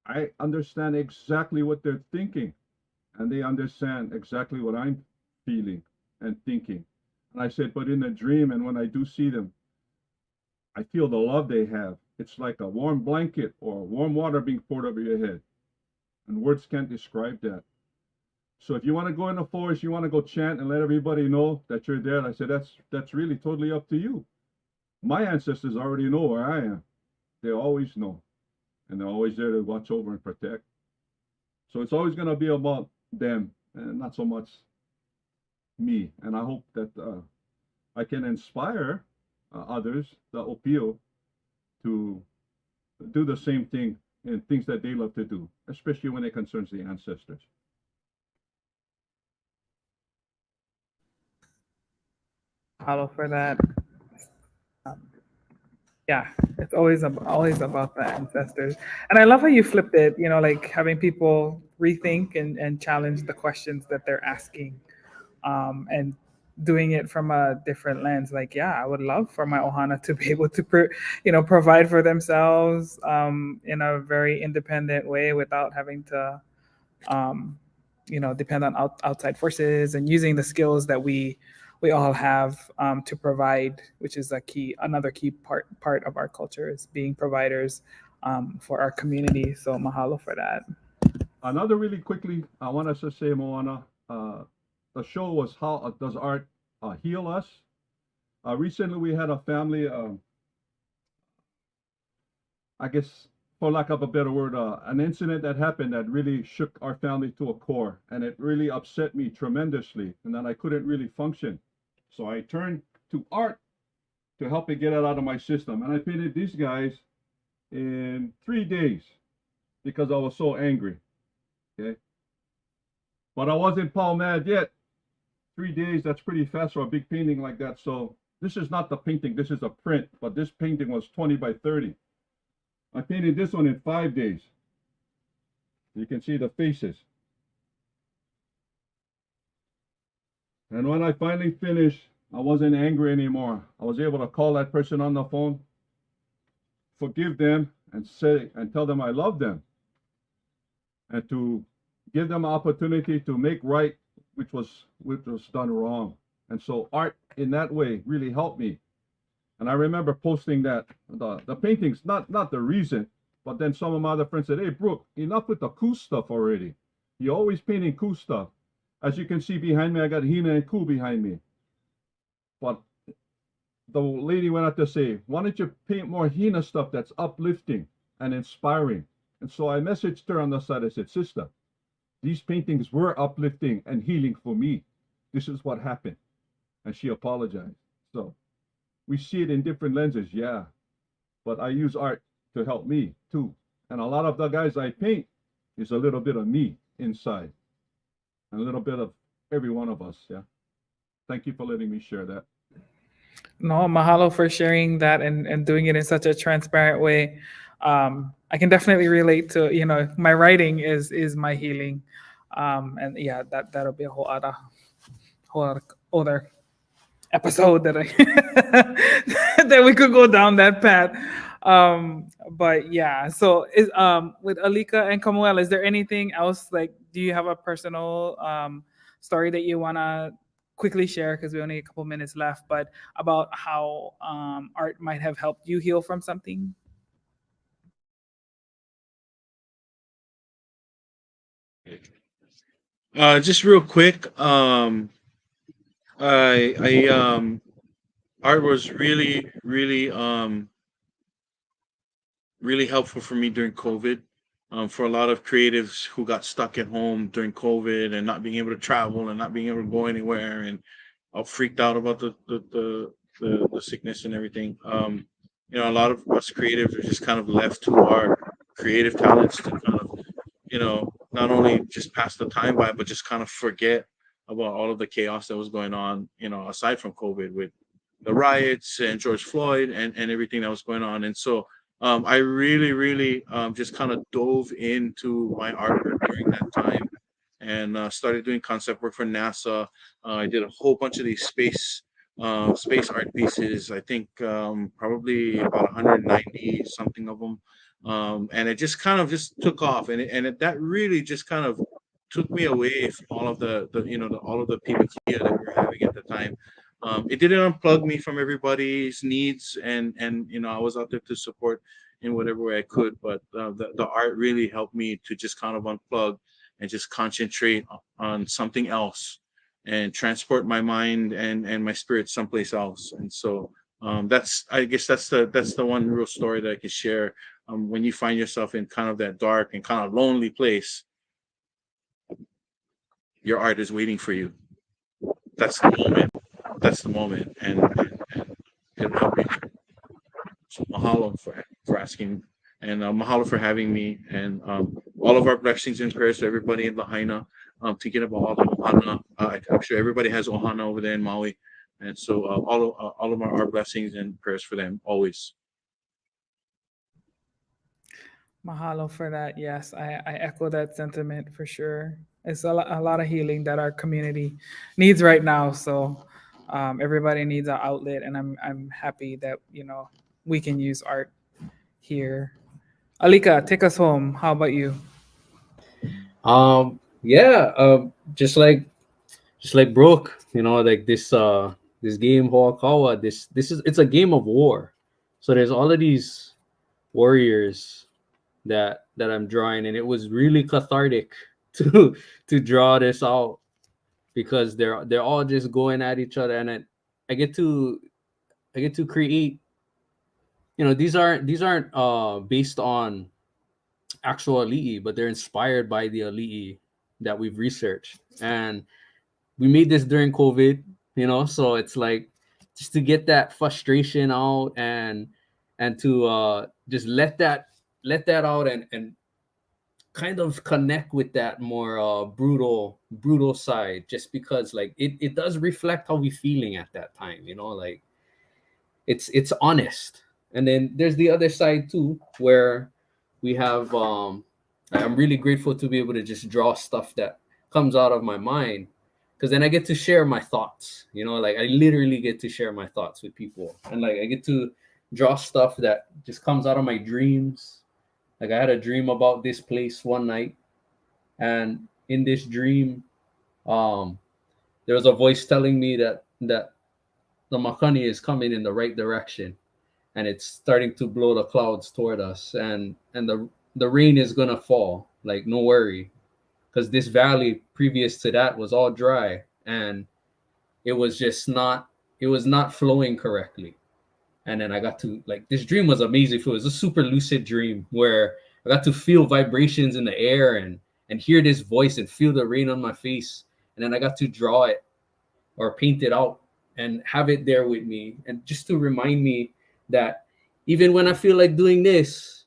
I understand exactly what they're thinking, and they understand exactly what I'm feeling and thinking. And I said, but in a dream, and when I do see them, I feel the love they have. It's like a warm blanket or warm water being poured over your head. And words can't describe that. So if you want to go in the forest, you want to go chant and let everybody know that you're there, I said, that's really totally up to you. My ancestors already know where I am. They always know. And they're always there to watch over and protect. So it's always going to be about them and not so much me. And I hope that I can inspire others, the Opio, to do the same thing in things that they love to do, especially when it concerns the ancestors. Hello for that. Yeah, it's always about the ancestors. And I love how you flipped it, like having people rethink and challenge the questions that they're asking, and doing it from a different lens. Like, yeah, I would love for my ohana to be able to provide for themselves in a very independent way without having to depend on outside forces, and using the skills that we all have to provide, which is another key part of our culture, is being providers for our community. So mahalo for that. Another really quickly, I want us to say, Moana, the show was How Does Art Heal Us? Recently we had a family, I guess, for lack of a better word, an incident that happened that really shook our family to a core, and it really upset me tremendously, and then I couldn't really function. So I turned to art to help me get it out of my system, and I painted these guys in 3 days because I was so angry. Okay, but I wasn't Paul mad yet. 3 days, that's pretty fast for a big painting like that. So this is not the painting, this is a print, but this painting was 20 by 30. I painted this one in 5 days. You can see the faces. And when I finally finished, I wasn't angry anymore. I was able to call that person on the phone, forgive them, and tell them I love them, and to give them an opportunity to make right which was done wrong. And so art in that way really helped me. And I remember posting that the paintings, not the reason, but then some of my other friends said, hey, Brook, enough with the cool stuff already. You're always painting cool stuff. As you can see behind me, I got Hina and Ku behind me. But the lady went out to say, why don't you paint more Hina stuff that's uplifting and inspiring? And so I messaged her on the side. I said, sister, these paintings were uplifting and healing for me. This is what happened. And she apologized. So we see it in different lenses, yeah. But I use art to help me too. And a lot of the guys I paint is a little bit of me inside. And a little bit of every one of us, yeah. Thank you for letting me share that. No, mahalo for sharing that and doing it in such a transparent way. I can definitely relate to, my writing is my healing. And yeah, that'll be a whole other episode that that we could go down that path. But yeah, so is with Alika and Kamuela, is there anything else, like, do you have a personal story that you want to quickly share, because we only have a couple minutes left, but about how art might have helped you heal from something? Just real quick, I art was really helpful for me during COVID. For a lot of creatives who got stuck at home during COVID and not being able to travel and not being able to go anywhere and all freaked out about the sickness and everything. A lot of us creatives are just kind of left to our creative talents to kind of, not only just pass the time by, but just kind of forget about all of the chaos that was going on, aside from COVID with the riots and George Floyd and everything that was going on. And so I really just kind of dove into my art during that time and started doing concept work for NASA. I did a whole bunch of these space art pieces. I think probably about 190 something of them, and it just kind of just took off, that really just kind of took me away from all of all of the people here that we were having at the time. It didn't unplug me from everybody's needs, and I was out there to support in whatever way I could. But the art really helped me to just kind of unplug and just concentrate on something else and transport my mind and my spirit someplace else. And so I guess that's the one real story that I could share. When you find yourself in kind of that dark and kind of lonely place, your art is waiting for you. That's the moment. That's the moment, and it'll help you. So mahalo for asking, and mahalo for having me, and all of our blessings and prayers to everybody in Lahaina. Thinking about all the ohana. I'm sure everybody has ohana over there in Maui, and so all of our blessings and prayers for them always. Mahalo for that. Yes, I echo that sentiment for sure. It's a lot of healing that our community needs right now. So everybody needs an outlet, and I'm happy that we can use art here. Alika, take us home. How about you? Just like Brook, like this game Hoakawa, it's a game of war. So there's all of these warriors that I'm drawing, and it was really cathartic to draw this out because they're all just going at each other, and I get to create. These aren't based on actual ali'i, but they're inspired by the ali'i that we've researched, and we made this during COVID. So it's like just to get that frustration out and to just let that out and kind of connect with that more brutal side, just because like it does reflect how we feeling at that time, like it's honest. And then there's the other side too, where we have I'm really grateful to be able to just draw stuff that comes out of my mind, because then I get to share my thoughts, like I literally get to share my thoughts with people, and like I get to draw stuff that just comes out of my dreams. Like I had a dream about this place one night, and in this dream, there was a voice telling me that the makani is coming in the right direction, and it's starting to blow the clouds toward us, and the rain is gonna fall. Like, no worry, because this valley previous to that was all dry, and it was not flowing correctly. And then I got to, like, this dream was amazing. It was a super lucid dream where I got to feel vibrations in the air and hear this voice and feel the rain on my face. And then I got to draw it or paint it out and have it there with me, and just to remind me that even when I feel like doing this,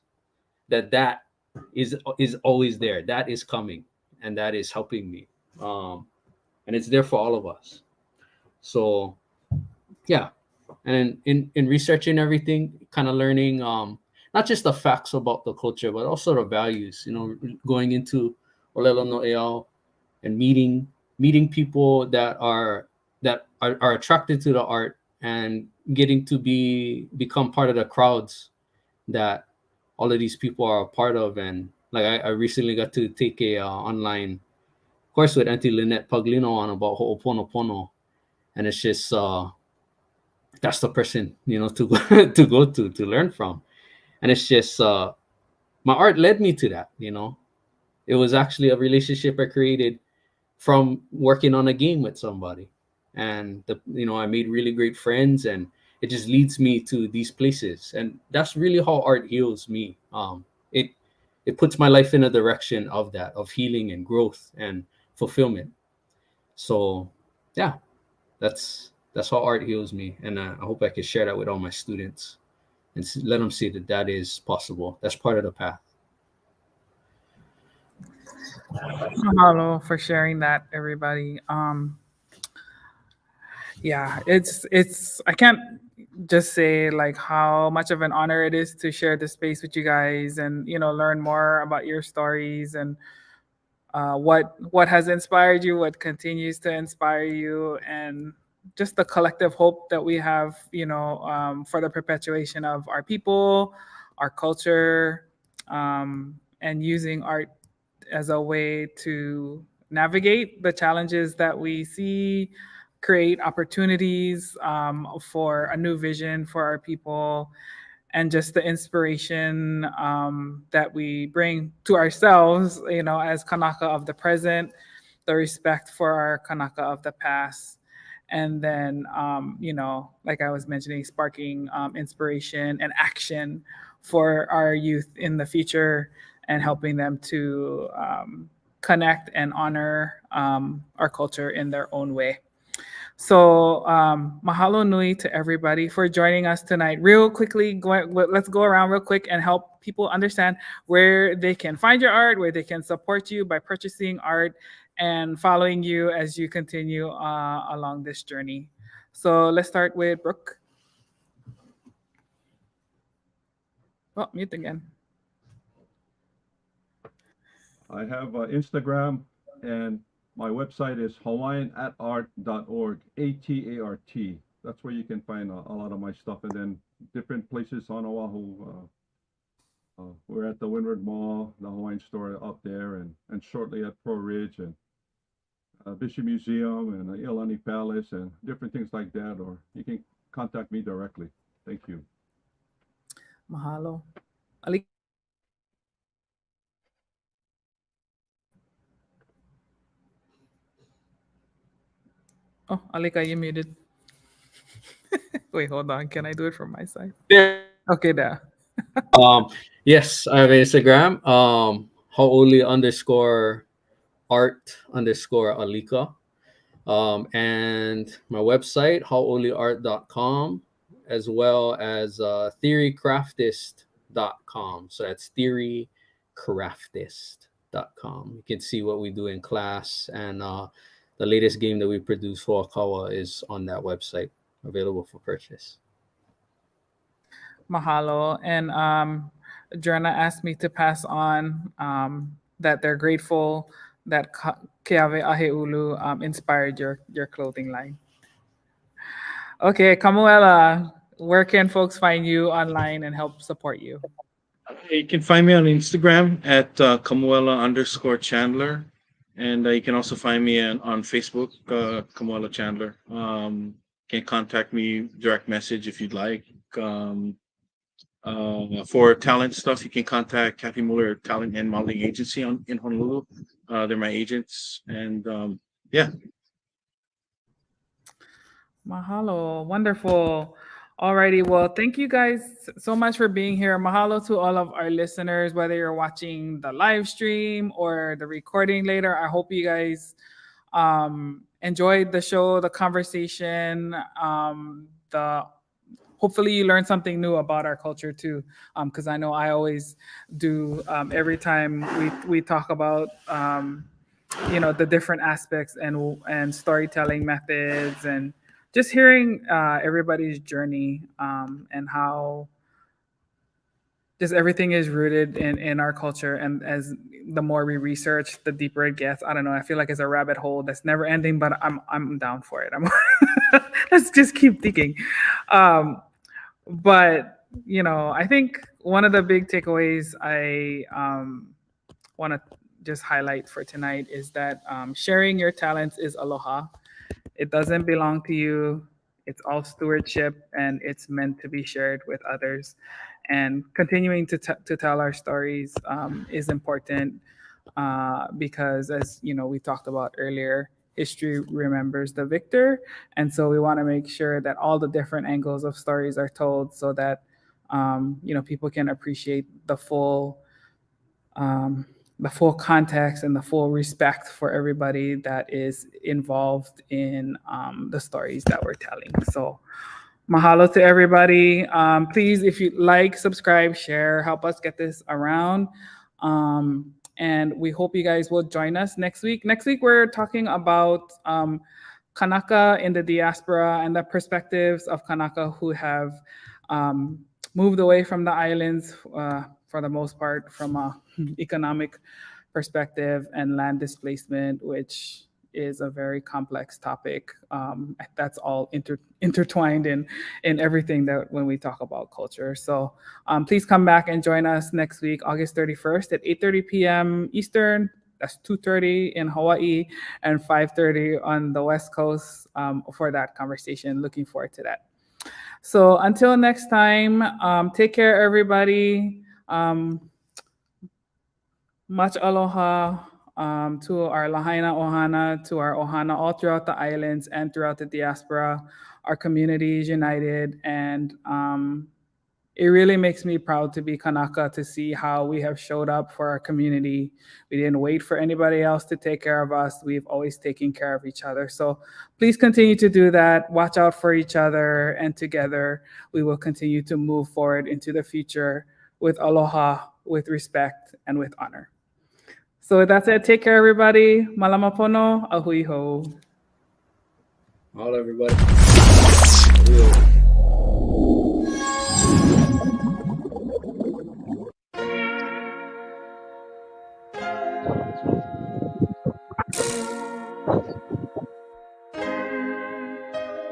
that is always there, that is coming, and that is helping me, and it's there for all of us. So yeah. And in researching everything, kind of learning not just the facts about the culture, but also the values, going into Olelo no Eao and meeting people that are attracted to the art, and getting to become part of the crowds that all of these people are a part of. And like I recently got to take a online course with Auntie Lynette Paglino on about Ho'oponopono, and it's just that's the person to to go to learn from. And it's just my art led me to that, It was actually a relationship I created from working on a game with somebody, and I made really great friends, and it just leads me to these places, and that's really how art heals me. It it puts my life in a direction of healing and growth and fulfillment. So yeah, that's how art heals me, and I hope I can share that with all my students and let them see that that is possible. That's part of the path. Mahalo for sharing that, everybody. Yeah, it's I can't just say like how much of an honor it is to share this space with you guys and learn more about your stories and what has inspired you, what continues to inspire you, and just the collective hope that we have, for the perpetuation of our people, our culture, and using art as a way to navigate the challenges that we see, create opportunities for a new vision for our people, and just the inspiration that we bring to ourselves, as Kanaka of the present, the respect for our Kanaka of the past. And then, like I was mentioning, sparking inspiration and action for our youth in the future and helping them to connect and honor our culture in their own way. So, mahalo nui to everybody for joining us tonight. Real quickly, let's go around real quick and help people understand where they can find your art, where they can support you by purchasing art and following you as you continue along this journey. So let's start with Brook. Oh, mute again. I have Instagram, and my website is hawaiianatart.org, ATART. That's where you can find a lot of my stuff. And then different places on Oahu. We're at the Windward Mall, the Hawaiian store up there, and shortly at Pro Ridge and Bishop Museum and Iolani Palace and different things like that. Or you can contact me directly. Thank you. Mahalo. Alika. Oh, Alika, you muted. Wait, hold on. Can I do it from my side? Yeah. Okay, there. Yes, I have Instagram. Haoli_art_Alika. And my website, howoliart.com, as well as theorycraftist.com. So that's theorycraftist.com. You can see what we do in class, and the latest game that we produce for Akawa is on that website, available for purchase. Mahalo. And Joanna asked me to pass on that they're grateful that Keawe Aheulu inspired your clothing line. Okay, Kamuela, where can folks find you online and help support you? You can find me on Instagram at Kamuela_Chandler. And you can also find me on Facebook, Kamuela Chandler. Can contact me direct message if you'd like. For talent stuff, you can contact Kathy Muller Talent and Modeling Agency in Honolulu. They're my agents, and yeah. Mahalo, wonderful. Alrighty, well, thank you guys so much for being here. Mahalo to all of our listeners, whether you're watching the live stream or the recording later. I hope you guys enjoyed the show, the conversation, hopefully you learned something new about our culture too, because I know I always do every time we talk about the different aspects and storytelling methods and just hearing everybody's journey and how just everything is rooted in our culture. And as the more we research, the deeper it gets. I don't know. I feel like it's a rabbit hole that's never ending, but I'm down for it. Let's just keep digging. But I think one of the big takeaways I want to just highlight for tonight is that sharing your talents is aloha. It doesn't belong to you. It's all stewardship, and it's meant to be shared with others. And continuing to tell our stories is important. because, as you know, we talked about earlier, history remembers the victor, and so we want to make sure that all the different angles of stories are told, so that people can appreciate the full context and the full respect for everybody that is involved in the stories that we're telling. So mahalo to everybody. Please, if you like, subscribe, share, help us get this around. And we hope you guys will join us next week. Next week, we're talking about Kanaka in the diaspora and the perspectives of Kanaka who have moved away from the islands for the most part from an economic perspective and land displacement, which is a very complex topic. That's all intertwined in everything that when we talk about culture. So please come back and join us next week, August 31st at 8:30 p.m. Eastern. That's 2:30 in Hawaii and 5:30 on the West Coast for that conversation. Looking forward to that. So until next time, take care, everybody. Much aloha to our Lahaina Ohana, to our Ohana all throughout the islands and throughout the diaspora. Our community is united, and it really makes me proud to be Kanaka, to see how we have showed up for our community. We didn't wait for anybody else to take care of us. We've always taken care of each other. So please continue to do that. Watch out for each other, and together we will continue to move forward into the future with aloha, with respect, and with honor. So with that said, take care, everybody. Malama pono, ahui ho. All everybody.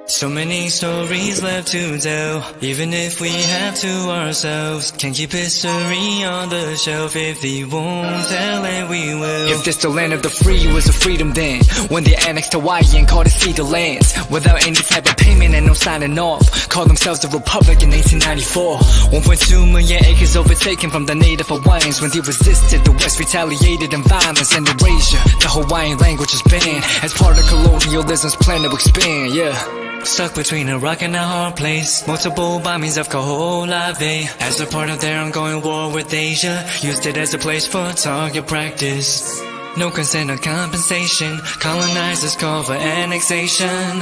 So many stories left to tell, even if we have to ourselves. Can't keep history on the shelf. If we won't tell it, we will. If this the land of the free, was a freedom then. When they annexed Hawaii and called it cedar lands, without any type of payment and no signing off, called themselves the Republic in 1894. 1.2 million acres overtaken from the Native Hawaiians. When they resisted, the West retaliated in violence and erasure. The Hawaiian language is banned as part of colonialism's plan to expand, yeah. Stuck between a rock and a hard place. Multiple bombings of Kaho'olawe as a part of their ongoing war with Asia. Used it as a place for target practice. No consent or compensation. Colonizers call for annexation.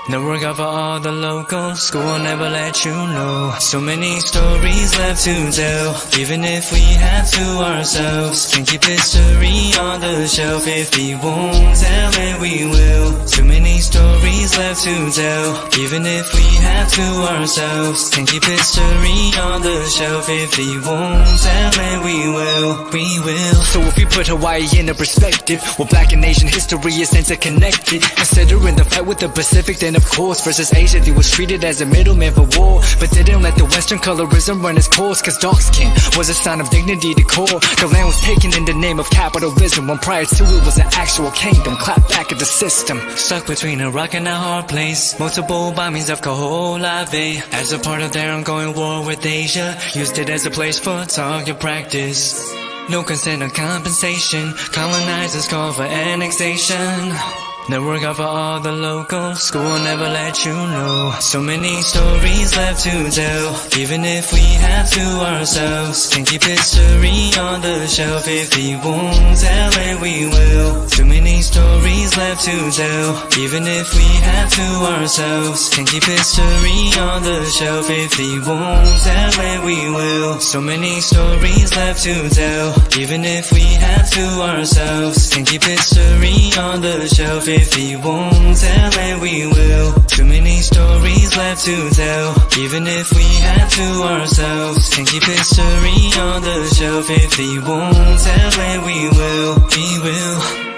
No regard for all the locals. School will never let you know. So many stories left to tell, even if we have to ourselves. Can't keep history on the shelf. If we won't tell it, we will. Too many stories left to tell, even if we have to ourselves. Can't keep history on the shelf. If we won't tell it, we will. We will. So if we put Hawaii in a perspective, well, Black and Asian history is interconnected. Considering the fight with the Pacific, then of course versus Asia, they was treated as a middleman for war, but didn't let the Western colorism run its course. Cause dark skin was a sign of dignity to core. The land was taken in the name of capitalism, when prior to it was an actual kingdom. Clap back at the system. Stuck between a rock and a hard place. Multiple bombings of Kaho'olawe as a part of their ongoing war with Asia. Used it as a place for target practice. No consent or compensation. Colonizers call for annexation. No regard for all the locals. School will never let you know. So many stories left to tell, even if we have to ourselves. Can't keep history on the shelf. If we won't tell it, we will. Too many stories left to tell, even if we have to ourselves. Can't keep history on the shelf. If we won't tell it, we will. So many stories left to tell, even if we have to ourselves. Can't keep history on the shelf. If we won't tell it, we will. Too many stories left to tell, even if we have to ourselves. Can't keep history on the shelf. If we won't tell it, we will. We will.